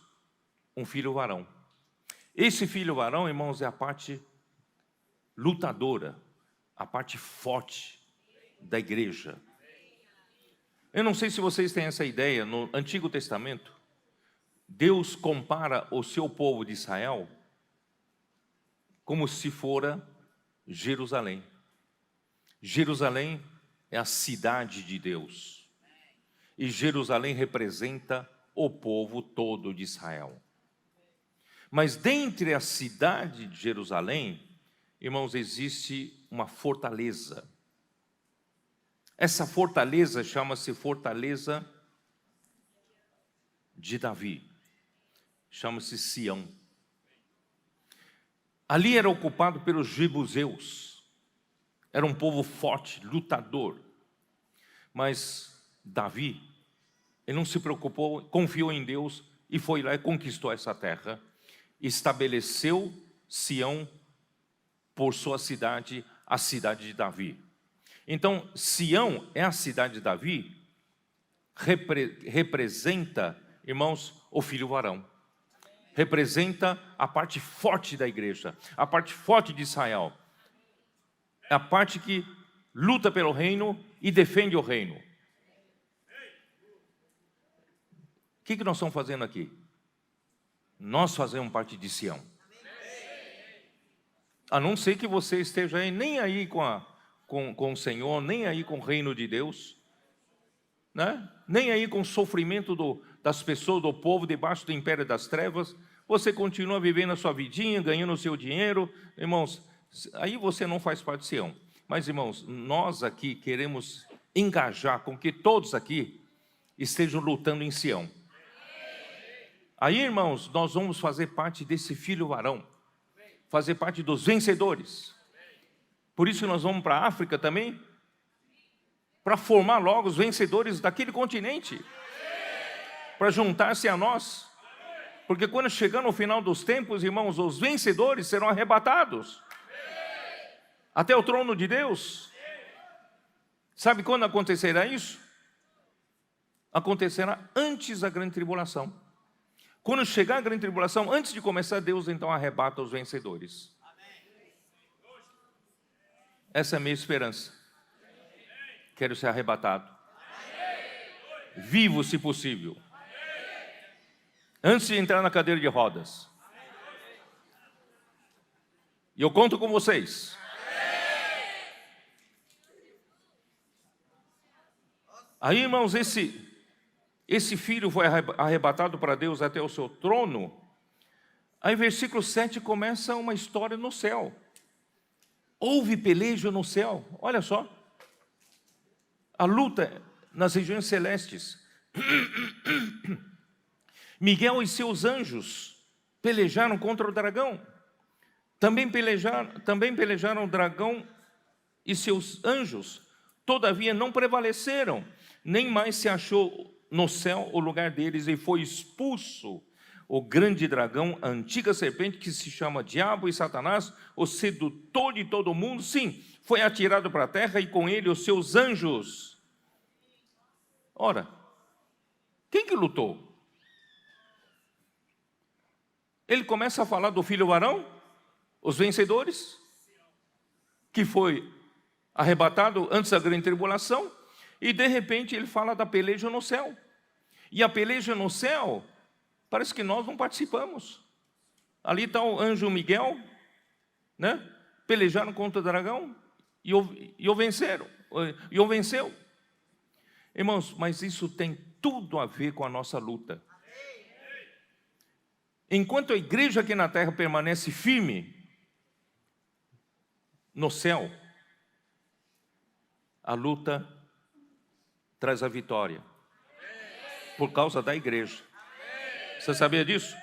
um filho varão. Esse filho varão, irmãos, é a parte lutadora, a parte forte da igreja. Eu não sei se vocês têm essa ideia, no Antigo Testamento, Deus compara o seu povo de Israel como se fora Jerusalém. Jerusalém é a cidade de Deus. E Jerusalém representa o povo todo de Israel. Mas dentre a cidade de Jerusalém, irmãos, existe uma fortaleza. Essa fortaleza chama-se Fortaleza de Davi. Chama-se Sião. Ali era ocupado pelos jebuseus. Era um povo forte, lutador. Mas Davi, ele não se preocupou, confiou em Deus e foi lá e conquistou essa terra. Estabeleceu Sião por sua cidade, a cidade de Davi. Então, Sião é a cidade de Davi, representa, irmãos, o filho varão. Representa a parte forte da igreja, a parte forte de Israel. É a parte que luta pelo reino e defende o reino. O que nós estamos fazendo aqui? Nós fazemos parte de Sião. A não ser que você esteja aí, nem aí com o Senhor, nem aí com o reino de Deus, né? Nem aí com o sofrimento das pessoas, do povo debaixo do império das trevas. Você continua vivendo a sua vidinha, ganhando o seu dinheiro. Irmãos, aí você não faz parte de Sião. Mas, irmãos, nós aqui queremos engajar com que todos aqui estejam lutando em Sião. Aí, irmãos, nós vamos fazer parte desse filho varão, fazer parte dos vencedores. Por isso que nós vamos para a África também, para formar logo os vencedores daquele continente, para juntar-se a nós. Porque quando chegar no final dos tempos, irmãos, os vencedores serão arrebatados até o trono de Deus. Sabe quando acontecerá isso? Acontecerá antes da grande tribulação. Quando chegar a grande tribulação, antes de começar, Deus então arrebata os vencedores. Essa é a minha esperança. Quero ser arrebatado. Vivo, se possível. Antes de entrar na cadeira de rodas. E eu conto com vocês. Aí, irmãos, esse filho foi arrebatado para Deus até o seu trono. Aí, versículo 7 começa uma história no céu. Houve peleja no céu, olha só. A luta nas regiões celestes. Miguel e seus anjos pelejaram contra o dragão. Também pelejaram o dragão e seus anjos. Todavia não prevaleceram, nem mais se achou no céu o lugar deles, e foi expulso o grande dragão, a antiga serpente, que se chama Diabo e Satanás, o sedutor de todo mundo. Sim, foi atirado para a terra, e com ele os seus anjos. Ora, quem que lutou? Ele começa a falar do filho varão, os vencedores, que foi arrebatado antes da grande tribulação, e de repente ele fala da peleja no céu. E a peleja no céu, parece que nós não participamos. Ali está o anjo Miguel, né? Pelejaram contra o dragão e o venceram. E o venceu. Irmãos, mas isso tem tudo a ver com a nossa luta. Enquanto a igreja aqui na terra permanece firme, no céu, a luta traz a vitória. Por causa da igreja. Você sabia disso?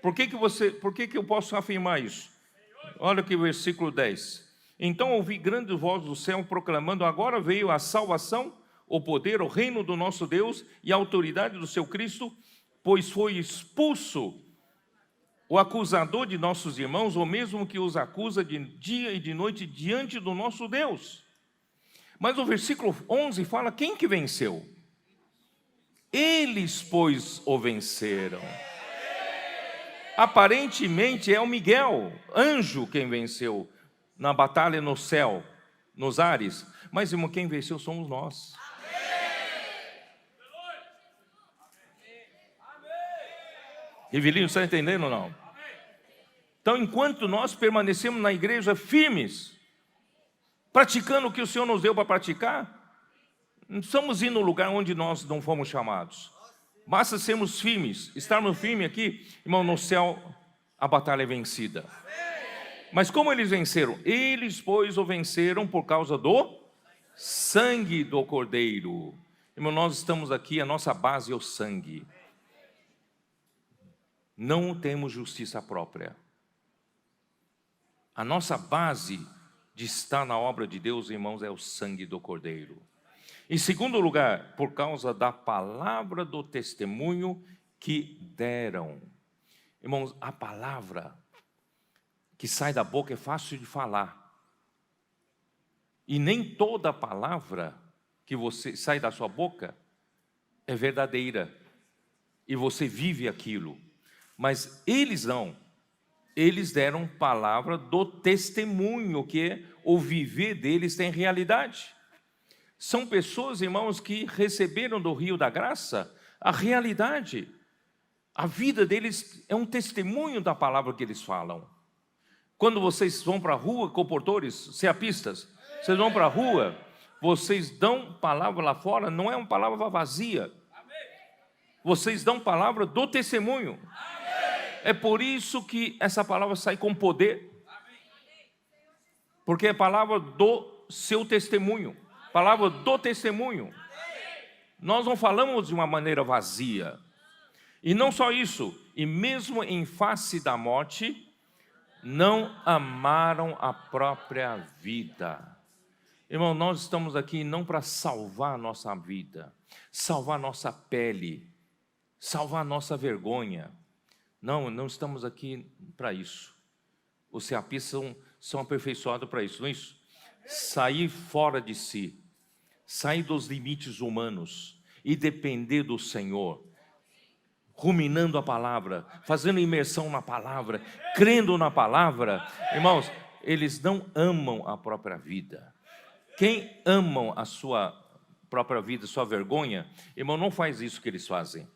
Por que eu posso afirmar isso? Olha aqui o versículo 10. Então ouvi grande voz do céu proclamando: agora veio a salvação, o poder, o reino do nosso Deus e a autoridade do seu Cristo, pois foi expulso o acusador de nossos irmãos, o mesmo que os acusa de dia e de noite diante do nosso Deus. Mas o versículo 11 fala: quem que venceu? Eles, pois, o venceram. Aparentemente é o Miguel, anjo, quem venceu na batalha no céu, nos ares. Mas, irmão, quem venceu somos nós. Rivelinho, você está entendendo ou não? Então, enquanto nós permanecemos na igreja firmes, praticando o que o Senhor nos deu para praticar, não estamos indo no lugar onde nós não fomos chamados. Basta sermos firmes, estarmos firmes aqui, irmão, no céu a batalha é vencida. Mas como eles venceram? Eles, pois, o venceram por causa do sangue do Cordeiro. Irmão, nós estamos aqui, a nossa base é o sangue. Não temos justiça própria. A nossa base de estar na obra de Deus, irmãos, é o sangue do Cordeiro. Em segundo lugar, por causa da palavra do testemunho que deram. Irmãos, a palavra que sai da boca é fácil de falar. E nem toda palavra que você sai da sua boca é verdadeira. E você vive aquilo. Mas eles não. Eles deram palavra do testemunho, que o viver deles tem realidade. São pessoas, irmãos, que receberam do rio da graça a realidade. A vida deles é um testemunho da palavra que eles falam. Quando vocês vão para a rua, comportores, ceapistas, vocês vão para a rua, vocês dão palavra lá fora, não é uma palavra vazia. Vocês dão palavra do testemunho. É por isso que essa palavra sai com poder. Porque é a palavra do seu testemunho. Palavra do testemunho. Nós não falamos de uma maneira vazia. E não só isso, e mesmo em face da morte, não amaram a própria vida. Irmão, nós estamos aqui não para salvar a nossa vida, salvar a nossa pele, salvar a nossa vergonha. Não estamos aqui para isso. Os ceapistas são aperfeiçoados para isso, não é isso? Sair fora de si, sair dos limites humanos e depender do Senhor, ruminando a palavra, fazendo imersão na palavra, crendo na palavra. Irmãos, eles não amam a própria vida. Quem amam a sua própria vida, sua vergonha, irmão, não faz isso que eles fazem.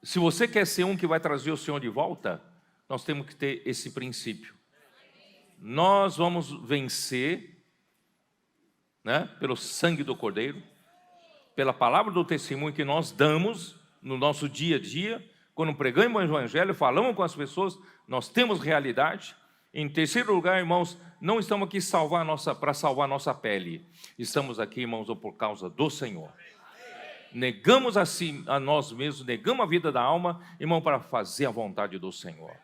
Se você quer ser um que vai trazer o Senhor de volta, nós temos que ter esse princípio. Nós vamos vencer, né, pelo sangue do Cordeiro, pela palavra do testemunho que nós damos no nosso dia a dia, quando pregamos o Evangelho, falamos com as pessoas, nós temos realidade. Em terceiro lugar, irmãos, não estamos aqui para salvar a nossa pele, estamos aqui, irmãos, por causa do Senhor. Negamos a nós mesmos, negamos a vida da alma, irmão, para fazer a vontade do Senhor.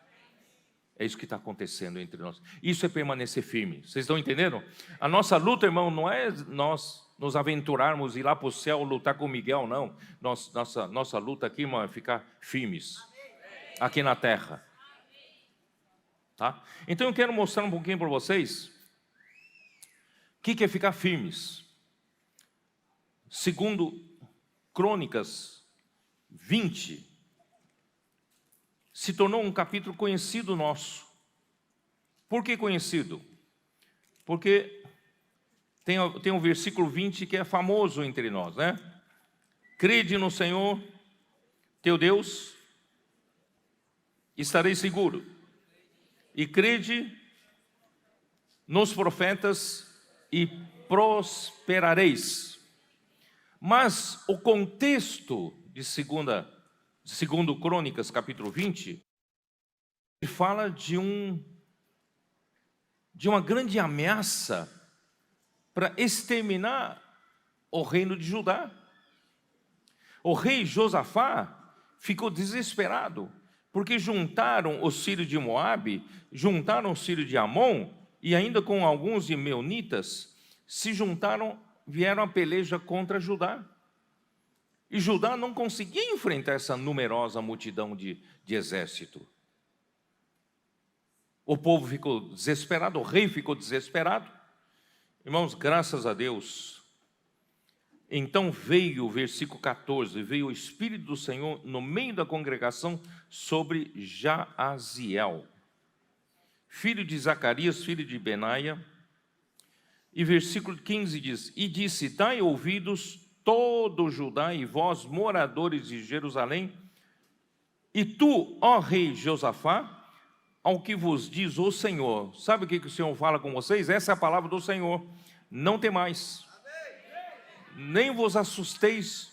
É isso que está acontecendo entre nós. Isso é permanecer firme. Vocês estão entendendo? A nossa luta, irmão, não é nós nos aventurarmos, ir lá para o céu, lutar com Miguel, não. Nossa luta aqui, irmão, é ficar firmes aqui na terra. Tá? Então eu quero mostrar um pouquinho para vocês o que é ficar firmes. Segundo Crônicas 20, se tornou um capítulo conhecido nosso. Por que conhecido? Porque tem um versículo 20 que é famoso entre nós, né? Crede no Senhor, teu Deus, estareis seguro. E crede nos profetas e prosperareis. Mas o contexto de segundo Crônicas, capítulo 20, fala de uma grande ameaça para exterminar o reino de Judá. O rei Josafá ficou desesperado, porque juntaram os filhos de Moabe, juntaram os filhos de Amon, e ainda com alguns de Meunitas, se juntaram, vieram a peleja contra Judá. E Judá não conseguia enfrentar essa numerosa multidão de exército. O povo ficou desesperado, o rei ficou desesperado. Irmãos, graças a Deus, então veio o versículo 14, veio o Espírito do Senhor no meio da congregação sobre Jaaziel, filho de Zacarias, filho de Benaia. E versículo 15 diz: e disse: dai ouvidos todo Judá e vós, moradores de Jerusalém, e tu, ó rei Josafá, ao que vos diz o Senhor. Sabe o que o Senhor fala com vocês? Essa é a palavra do Senhor. Não temais, nem vos assusteis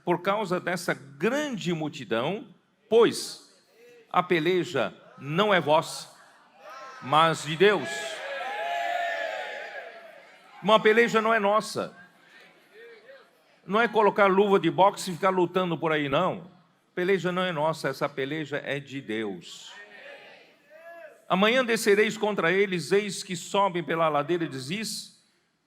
por causa dessa grande multidão, pois a peleja não é vossa, mas de Deus. Uma peleja não é nossa. Não é colocar luva de boxe e ficar lutando por aí, não. Peleja não é nossa, essa peleja é de Deus. Amanhã descereis contra eles, eis que sobem pela ladeira de Ziz,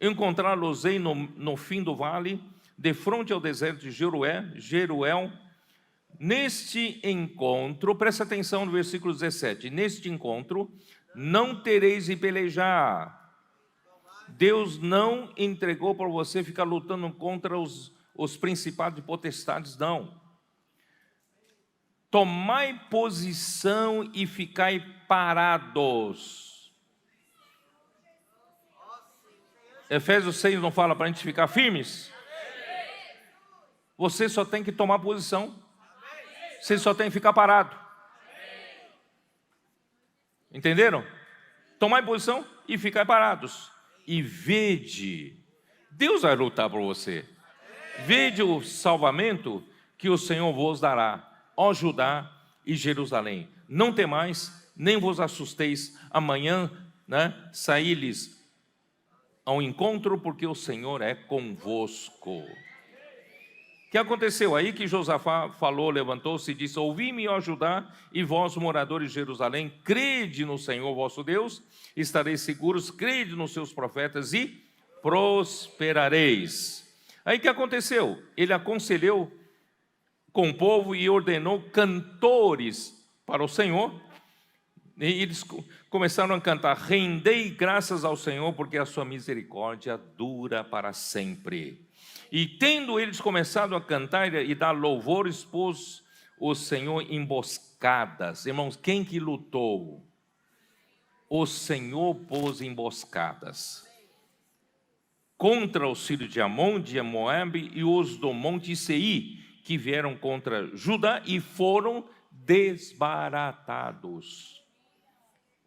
encontrá-los-ei no fim do vale, de fronte ao deserto de Jeruel. Neste encontro, presta atenção no versículo 17, neste encontro não tereis de pelejar. Deus não entregou para você ficar lutando contra os principados e potestades, não. Tomai posição e ficai parados. Efésios 6 não fala para a gente ficar firmes? Você só tem que tomar posição. Você só tem que ficar parado. Entenderam? Tomai posição e ficai parados. E vede, Deus vai lutar por você. Vede o salvamento que o Senhor vos dará, ó Judá e Jerusalém. Não temais, nem vos assusteis. Amanhã, saí-lhes ao encontro, porque o Senhor é convosco. O que aconteceu aí? Que Josafá falou, levantou-se e disse: ouvi-me, ó Judá, e vós, moradores de Jerusalém, crede no Senhor vosso Deus, estareis seguros, crede nos seus profetas e prosperareis. Aí o que aconteceu? Ele aconselhou com o povo e ordenou cantores para o Senhor, e eles começaram a cantar: rendei graças ao Senhor, porque a sua misericórdia dura para sempre. E tendo eles começado a cantar e dar louvores, pôs o Senhor emboscadas. Irmãos, quem que lutou? O Senhor pôs emboscadas contra os filhos de Amon, de Moabe e os do monte Seir, que vieram contra Judá e foram desbaratados.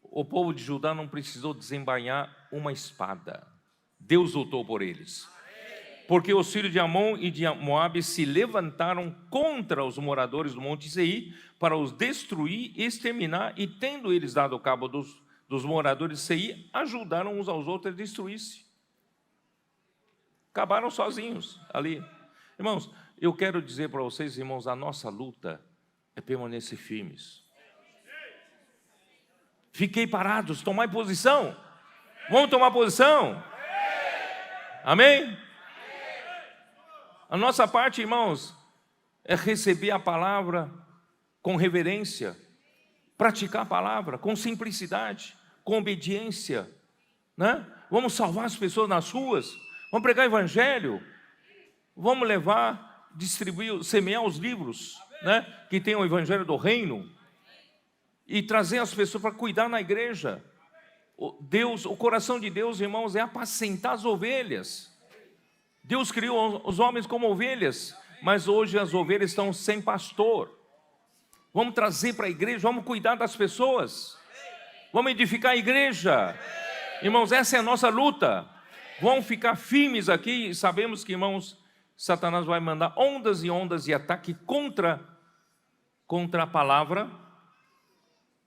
O povo de Judá não precisou desembainhar uma espada. Deus lutou por eles. Porque os filhos de Amon e de Moabe se levantaram contra os moradores do monte Seir para os destruir e exterminar, e tendo eles dado cabo dos moradores de Seir, ajudaram uns aos outros a destruir-se. Acabaram sozinhos ali. Irmãos, eu quero dizer para vocês, irmãos, a nossa luta é permanecer firmes. Fiquei parados, tomai posição. Vamos tomar posição? Amém? A nossa parte, irmãos, é receber a palavra com reverência, praticar a palavra com simplicidade, com obediência, Vamos salvar as pessoas nas ruas, vamos pregar o evangelho, vamos levar, distribuir, semear os livros, que tem o evangelho do reino, e trazer as pessoas para cuidar na igreja. O coração de Deus, irmãos, é apacentar as ovelhas. Deus criou os homens como ovelhas, mas hoje as ovelhas estão sem pastor. Vamos trazer para a igreja, vamos cuidar das pessoas, vamos edificar a igreja. Irmãos, essa é a nossa luta. Vamos ficar firmes aqui, e sabemos que, irmãos, Satanás vai mandar ondas e ondas de ataque contra a palavra,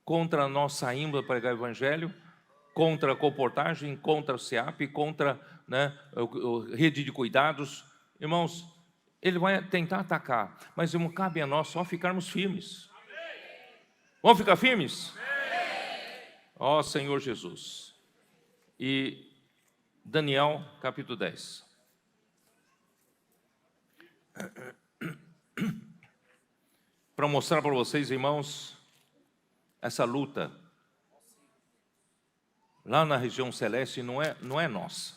contra a nossa índole para pregar o evangelho, contra a comportagem, contra o SEAP, contra a rede de cuidados. Irmãos, ele vai tentar atacar, mas não cabe a nós só ficarmos firmes. Vamos ficar firmes? Ó Senhor Jesus. E Daniel, capítulo 10. Para mostrar para vocês, irmãos, essa luta lá na região celeste não é nossa,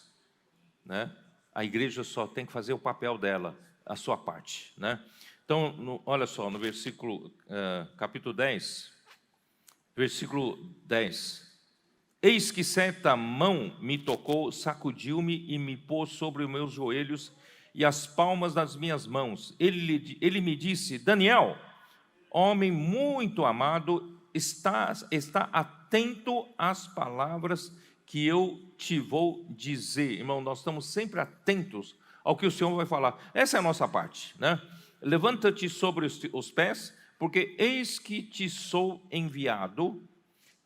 A igreja só tem que fazer o papel dela, a sua parte, Então, olha só, no versículo, capítulo 10, Versículo 10. Eis que certa mão me tocou, sacudiu-me e me pôs sobre os meus joelhos e as palmas das minhas mãos. Ele me disse: Daniel, homem muito amado, está atento às palavras que eu te vou dizer. Irmão, nós estamos sempre atentos ao que o Senhor vai falar. Essa é a nossa parte, né? Levanta-te sobre os pés, porque eis que te sou enviado.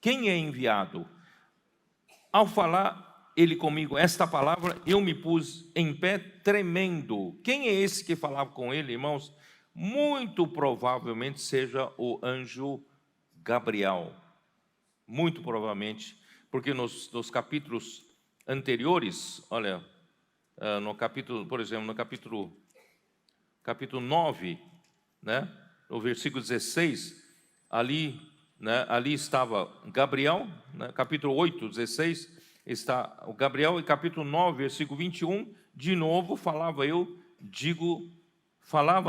Quem é enviado? Ao falar ele comigo esta palavra, eu me pus em pé tremendo. Quem é esse que falava com ele, irmãos? Muito provavelmente seja o anjo Gabriel. Muito provavelmente, porque nos capítulos anteriores, olha, no capítulo, por exemplo, no capítulo 9, né, no versículo 16, ali, né, ali estava Gabriel, né, capítulo 8, 16, está o Gabriel, e capítulo 9, versículo 21, de novo falava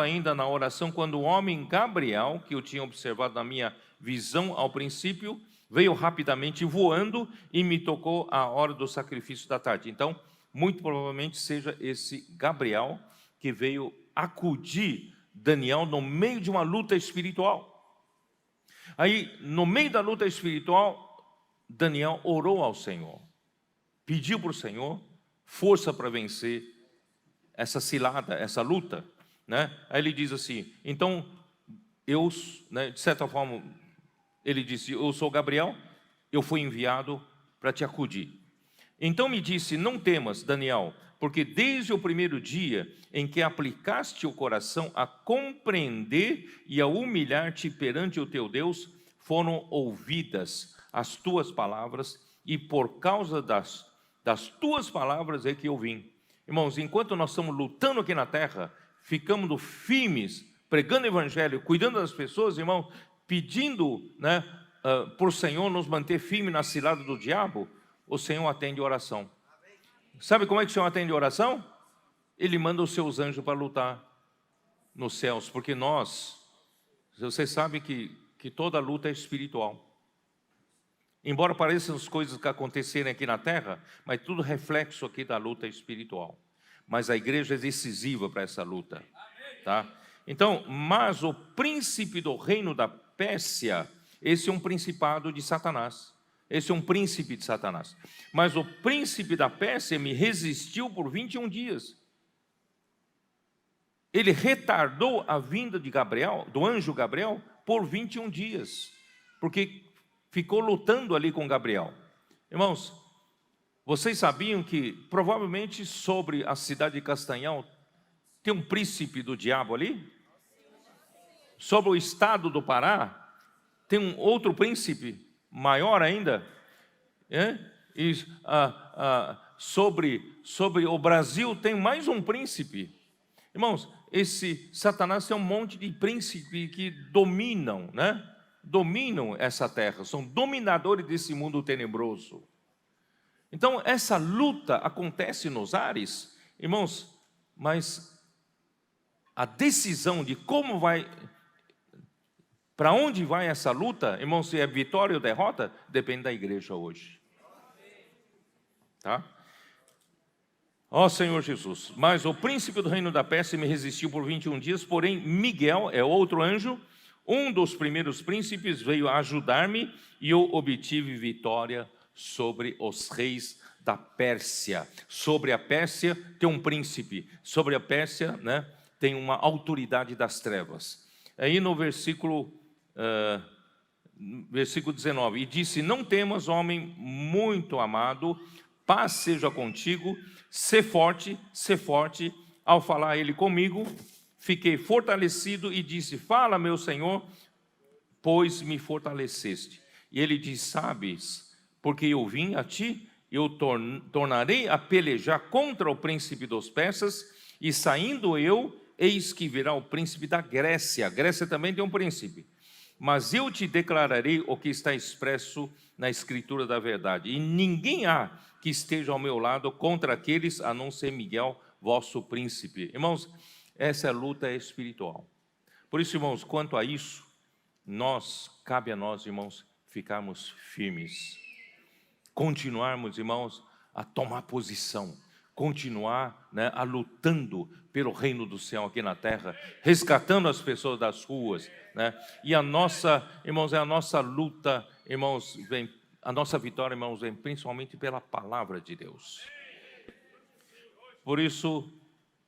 ainda na oração, quando o homem Gabriel, que eu tinha observado na minha visão ao princípio, veio rapidamente voando e me tocou à hora do sacrifício da tarde. Então, muito provavelmente seja esse Gabriel que veio acudir Daniel no meio de uma luta espiritual. Aí, no meio da luta espiritual, Daniel orou ao Senhor, pediu para o Senhor força para vencer essa cilada, essa luta, né? Aí ele diz assim, então, eu, né, de certa forma, ele disse, eu sou Gabriel, eu fui enviado para te acudir. Então me disse, não temas, Daniel, porque desde o primeiro dia em que aplicaste o coração a compreender e a humilhar-te perante o teu Deus, foram ouvidas as tuas palavras, e por causa das tuas palavras é que eu vim. Irmãos, enquanto nós estamos lutando aqui na terra, ficamos firmes, pregando o evangelho, cuidando das pessoas, irmão, pedindo, né, por o Senhor nos manter firme na cilada do diabo, o Senhor atende oração. Sabe como é que o Senhor atende oração? Ele manda os seus anjos para lutar nos céus, porque vocês sabem que toda luta é espiritual. Embora pareçam as coisas que acontecerem aqui na terra, mas tudo reflexo aqui da luta espiritual. Mas a igreja é decisiva para essa luta, tá? Então, mas o príncipe do reino da Pérsia, esse é um principado de Satanás. Esse é um príncipe de Satanás. Mas o príncipe da Pérsia me resistiu por 21 dias. Ele retardou a vinda de Gabriel, do anjo Gabriel, por 21 dias. Porque ficou lutando ali com Gabriel. Irmãos, vocês sabiam que provavelmente sobre a cidade de Castanhal tem um príncipe do diabo ali? Sobre o estado do Pará tem um outro príncipe maior ainda, e sobre o Brasil tem mais um príncipe. Irmãos, esse Satanás tem um monte de príncipes que dominam, né? Dominam essa terra, são dominadores desse mundo tenebroso. Então, essa luta acontece nos ares, irmãos, mas a decisão de como vai, para onde vai essa luta, irmãos, se é vitória ou derrota, depende da igreja hoje. Tá? Ó Senhor Jesus, mas o príncipe do reino da Pérsia me resistiu por 21 dias, porém Miguel, é outro anjo, um dos primeiros príncipes, veio ajudar-me e eu obtive vitória sobre os reis da Pérsia. Sobre a Pérsia tem um príncipe, sobre a Pérsia, né, tem uma autoridade das trevas. Aí no versículo 19, e disse, não temas, homem muito amado, paz seja contigo, sê forte. Ao falar ele comigo, fiquei fortalecido e disse, fala meu Senhor, pois me fortaleceste. E ele diz, sabes, porque eu vim a ti, eu tornarei a pelejar contra o príncipe dos persas, e saindo eu, eis que virá o príncipe da Grécia. A Grécia também tem um príncipe. Mas eu te declararei o que está expresso na escritura da verdade. E ninguém há que esteja ao meu lado contra aqueles, a não ser Miguel, vosso príncipe. Irmãos, essa luta é espiritual. Por isso, irmãos, quanto a isso, cabe a nós, irmãos, ficarmos firmes, continuarmos, irmãos, a tomar posição, continuar, né, a lutando pelo reino do céu aqui na terra, resgatando as pessoas das ruas, né? E a nossa, irmãos, a nossa luta, irmãos, a nossa vitória, irmãos, vem principalmente pela palavra de Deus. Por isso,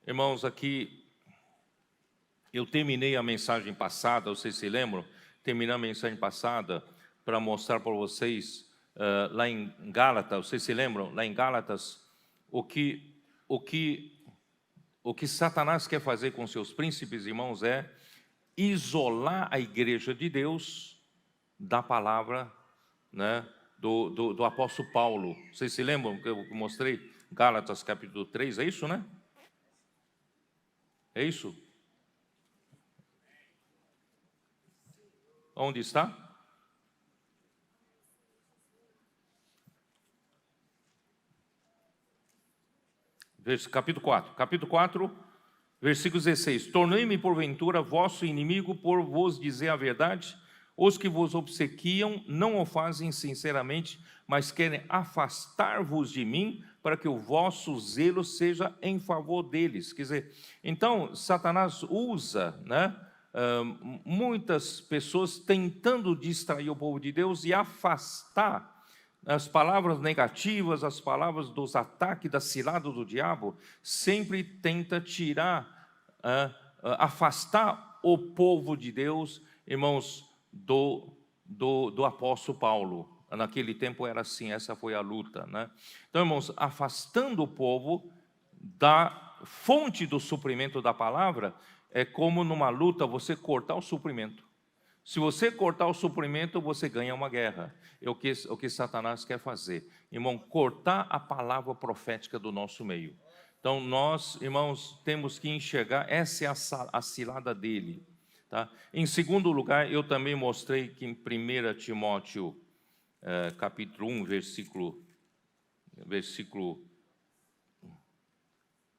irmãos, aqui eu terminei a mensagem passada, vocês se lembram? Terminei a mensagem passada para mostrar para vocês lá em Gálatas, vocês se lembram? Lá em Gálatas, o que Satanás quer fazer com seus príncipes, irmãos, é isolar a igreja de Deus da palavra, né, do apóstolo Paulo. Vocês se lembram que eu mostrei? Gálatas capítulo 3, é isso, né? É isso? Onde está? Capítulo 4, versículo 16. Tornei-me porventura vosso inimigo por vos dizer a verdade? Os que vos obsequiam não o fazem sinceramente, mas querem afastar-vos de mim, para que o vosso zelo seja em favor deles. Quer dizer, então Satanás usa, né, muitas pessoas tentando distrair o povo de Deus e afastar as palavras negativas, as palavras dos ataques, da cilada do diabo, sempre tenta tirar, afastar o povo de Deus, irmãos, do apóstolo Paulo. Naquele tempo era assim, essa foi a luta, né? Então, irmãos, afastando o povo da fonte do suprimento da palavra, é como numa luta você cortar o suprimento. Se você cortar o suprimento, você ganha uma guerra. É o que Satanás quer fazer. Irmão, cortar a palavra profética do nosso meio. Então, nós, irmãos, temos que enxergar, essa é a cilada dele. Tá? Em segundo lugar, eu também mostrei que em 1 Timóteo, capítulo 1, versículo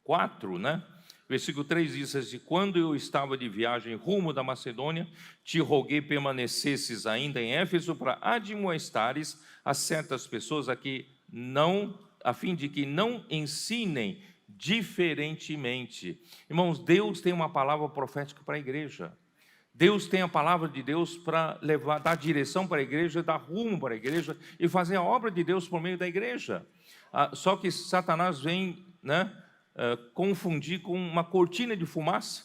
4, né? Versículo 3 diz assim: quando eu estava de viagem rumo da Macedônia, te roguei permanecesses ainda em Éfeso para admoestares a certas pessoas a fim de que não ensinem diferentemente. Irmãos, Deus tem uma palavra profética para a igreja. Deus tem a palavra de Deus para dar direção para a igreja, dar rumo para a igreja e fazer a obra de Deus por meio da igreja. Só que Satanás vem, né, confundir com uma cortina de fumaça,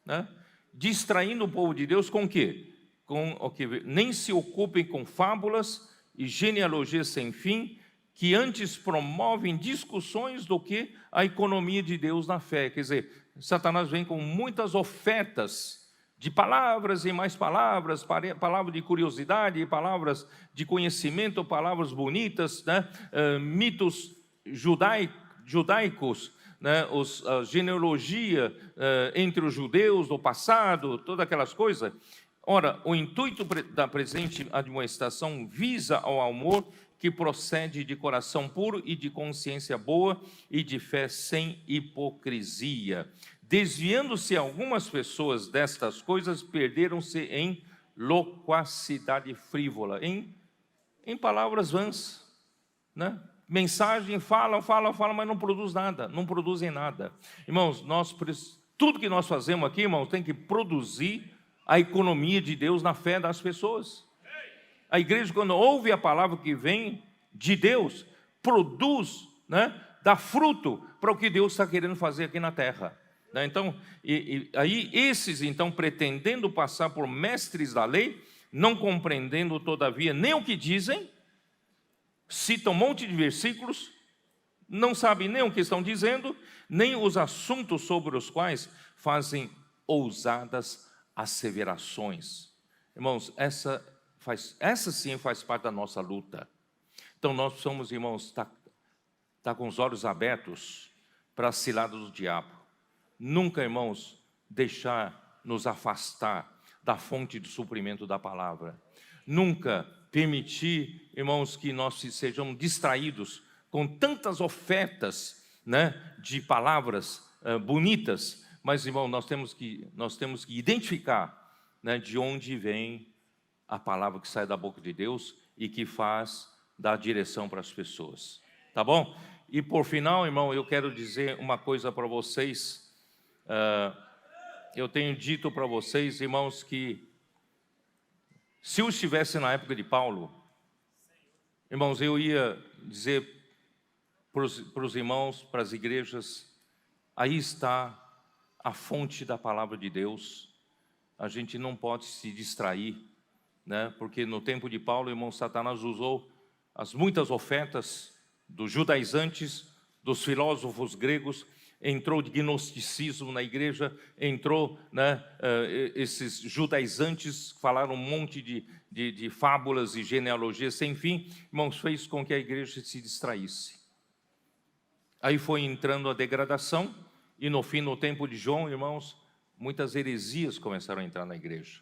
né, distraindo o povo de Deus com o quê? Com o que nem se ocupem com fábulas e genealogias sem fim, que antes promovem discussões do que a economia de Deus na fé. Quer dizer, Satanás vem com muitas ofertas de palavras e mais palavras, palavras de curiosidade, palavras de conhecimento, palavras bonitas, né, mitos judaicos, né, a genealogia entre os judeus do passado, todas aquelas coisas. Ora, o intuito da presente admoestação visa ao amor que procede de coração puro e de consciência boa e de fé sem hipocrisia. Desviando-se algumas pessoas destas coisas, perderam-se em loquacidade frívola, em palavras vãs, né? Mensagem, falam, mas não produz nada, não produzem nada. Irmãos, tudo que nós fazemos aqui, irmãos, tem que produzir a economia de Deus na fé das pessoas. A igreja, quando ouve a palavra que vem de Deus, produz, né, dá fruto para o que Deus está querendo fazer aqui na terra. Então, aí esses, então, pretendendo passar por mestres da lei, não compreendendo, todavia, nem o que dizem, citam um monte de versículos, não sabem nem o que estão dizendo, nem os assuntos sobre os quais fazem ousadas asseverações. Irmãos, essa sim faz parte da nossa luta. Então, nós precisamos, irmãos, estar com os olhos abertos para a cilada do diabo. Nunca, irmãos, deixar nos afastar da fonte do suprimento da palavra. Nunca permitir, irmãos, que nós sejamos distraídos com tantas ofertas, né, de palavras bonitas. Mas, irmão, nós temos que identificar, né, de onde vem a palavra que sai da boca de Deus e que faz dar direção para as pessoas. Tá bom? E por final, irmão, eu quero dizer uma coisa para vocês. Eu tenho dito para vocês, irmãos, que se eu estivesse na época de Paulo, irmãos, eu ia dizer para os irmãos, para as igrejas, aí está a fonte da palavra de Deus. A gente não pode se distrair, né? Porque no tempo de Paulo, irmão, Satanás usou as muitas ofertas dos judaizantes, dos filósofos gregos, entrou de gnosticismo na igreja, entrou, né, esses judaizantes falaram um monte de fábulas e genealogias sem fim, irmãos, fez com que a igreja se distraísse. Aí foi entrando a degradação, e no fim, no tempo de João, irmãos, muitas heresias começaram a entrar na igreja.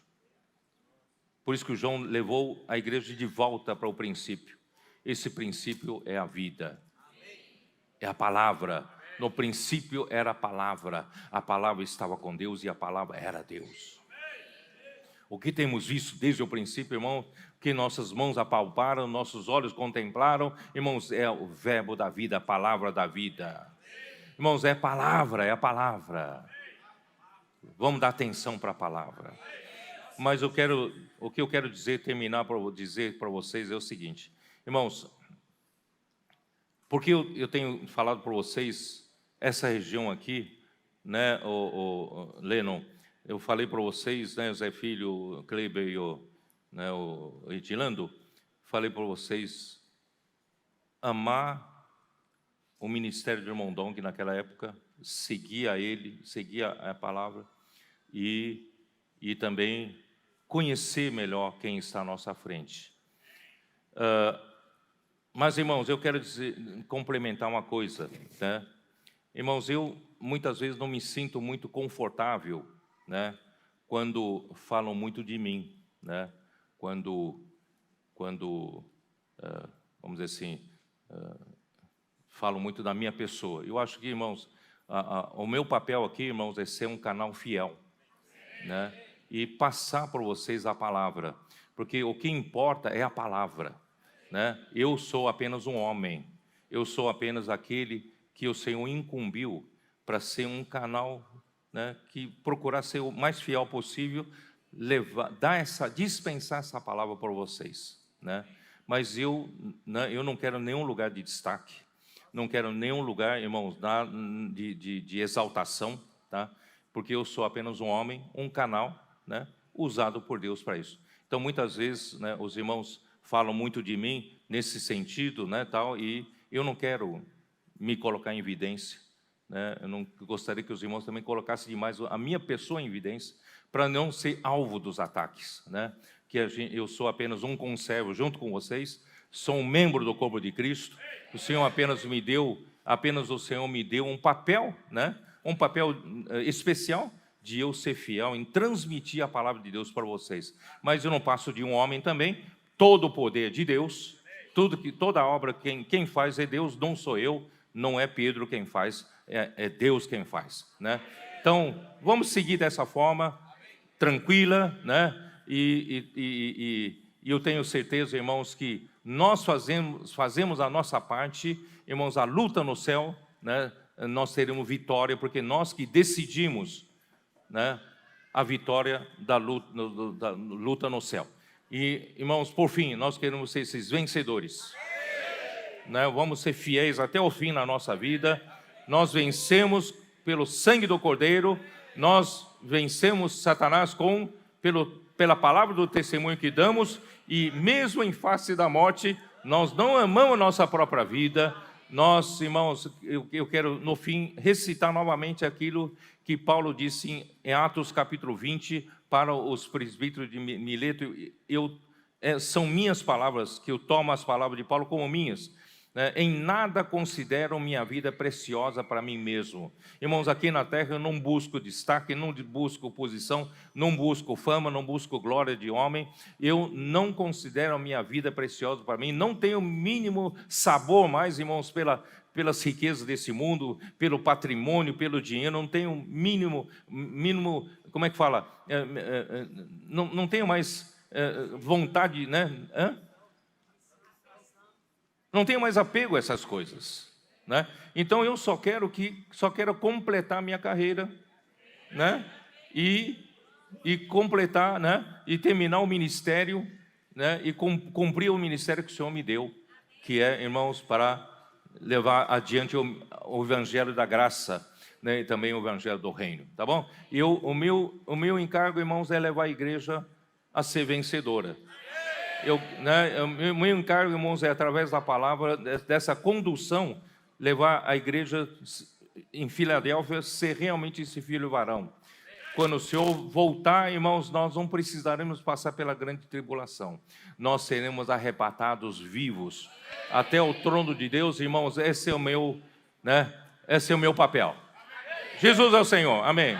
Por isso que o João levou a igreja de volta para o princípio. Esse princípio é a vida, é a palavra. No princípio era a palavra estava com Deus e a palavra era Deus. O que temos visto desde o princípio, irmão, que nossas mãos apalparam, nossos olhos contemplaram, irmãos, é o verbo da vida, a palavra da vida. Irmãos, é a palavra. Vamos dar atenção para a palavra. Mas o que eu quero dizer, terminar para dizer para vocês é o seguinte, irmãos, porque eu tenho falado para vocês, essa região aqui, né, o Lennon, eu falei para vocês, né, Zé Filho, Kleber e o Edilando, falei para vocês amar o ministério de irmão Dong naquela época, seguia ele, seguia a palavra e também conhecer melhor quem está à nossa frente. Mas, irmãos, eu quero complementar uma coisa, né? Irmãos, eu muitas vezes não me sinto muito confortável, né, quando falam muito de mim, né? Quando vamos dizer assim, falam muito da minha pessoa. Eu acho que, irmãos, o meu papel aqui, irmãos, é ser um canal fiel, né? E passar para vocês a palavra, porque o que importa é a palavra, né? Eu sou apenas um homem, eu sou apenas aquele que o Senhor incumbiu para ser um canal, né, que procurar ser o mais fiel possível, dispensar essa palavra para vocês, né? Mas eu não quero nenhum lugar de destaque, não quero nenhum lugar, irmãos, de exaltação, tá? Porque eu sou apenas um homem, um canal, né, usado por Deus para isso. Então, muitas vezes, né, os irmãos falam muito de mim nesse sentido, né, tal, e eu não quero me colocar em evidência, né? Eu não gostaria que os irmãos também colocassem demais a minha pessoa em evidência, para não ser alvo dos ataques, né? Eu sou apenas um conservo junto com vocês, sou um membro do corpo de Cristo, o Senhor apenas o Senhor me deu um papel, né? Um papel especial de eu ser fiel em transmitir a palavra de Deus para vocês. Mas eu não passo de um homem também, todo o poder de Deus, toda obra, quem faz é Deus, não sou eu, não é Pedro quem faz, é Deus quem faz, né? Então, vamos seguir dessa forma, tranquila, né? E eu tenho certeza, irmãos, que nós fazemos a nossa parte, irmãos, a luta no céu, né? Nós teremos vitória, porque nós que decidimos, né, a vitória da luta no céu. E, irmãos, por fim, nós queremos ser esses vencedores, né? Vamos ser fiéis até o fim na nossa vida. Nós vencemos pelo sangue do Cordeiro, nós vencemos Satanás pela palavra do testemunho que damos, e mesmo em face da morte, nós não amamos a nossa própria vida. Nós, irmãos, eu quero, no fim, recitar novamente aquilo que Paulo disse em Atos capítulo 20, para os presbíteros de Mileto. São minhas palavras, que eu tomo as palavras de Paulo como minhas. Em nada considero minha vida preciosa para mim mesmo. Irmãos, aqui na terra eu não busco destaque, não busco posição, não busco fama, não busco glória de homem. Eu não considero a minha vida preciosa para mim, não tenho o mínimo sabor mais, irmãos, pelas riquezas desse mundo, pelo patrimônio, pelo dinheiro, não tenho mínimo, como é que fala? Não tenho mais vontade, né? Não tenho mais apego a essas coisas, né? Então eu só quero completar a minha carreira, né? E completar, né? E terminar o ministério, né? E cumprir o ministério que o Senhor me deu, que é, irmãos, para levar adiante o evangelho da graça, né? E também o evangelho do reino, tá bom? E o meu encargo, irmãos, é levar a igreja a ser vencedora. O meu encargo, irmãos, é através da palavra, dessa condução, levar a igreja em Filadélfia a ser realmente esse filho varão. Quando o Senhor voltar, irmãos, nós não precisaremos passar pela grande tribulação. Nós seremos arrebatados vivos até o trono de Deus, irmãos. Esse é o meu, né? Esse é o meu papel. Jesus é o Senhor. Amém.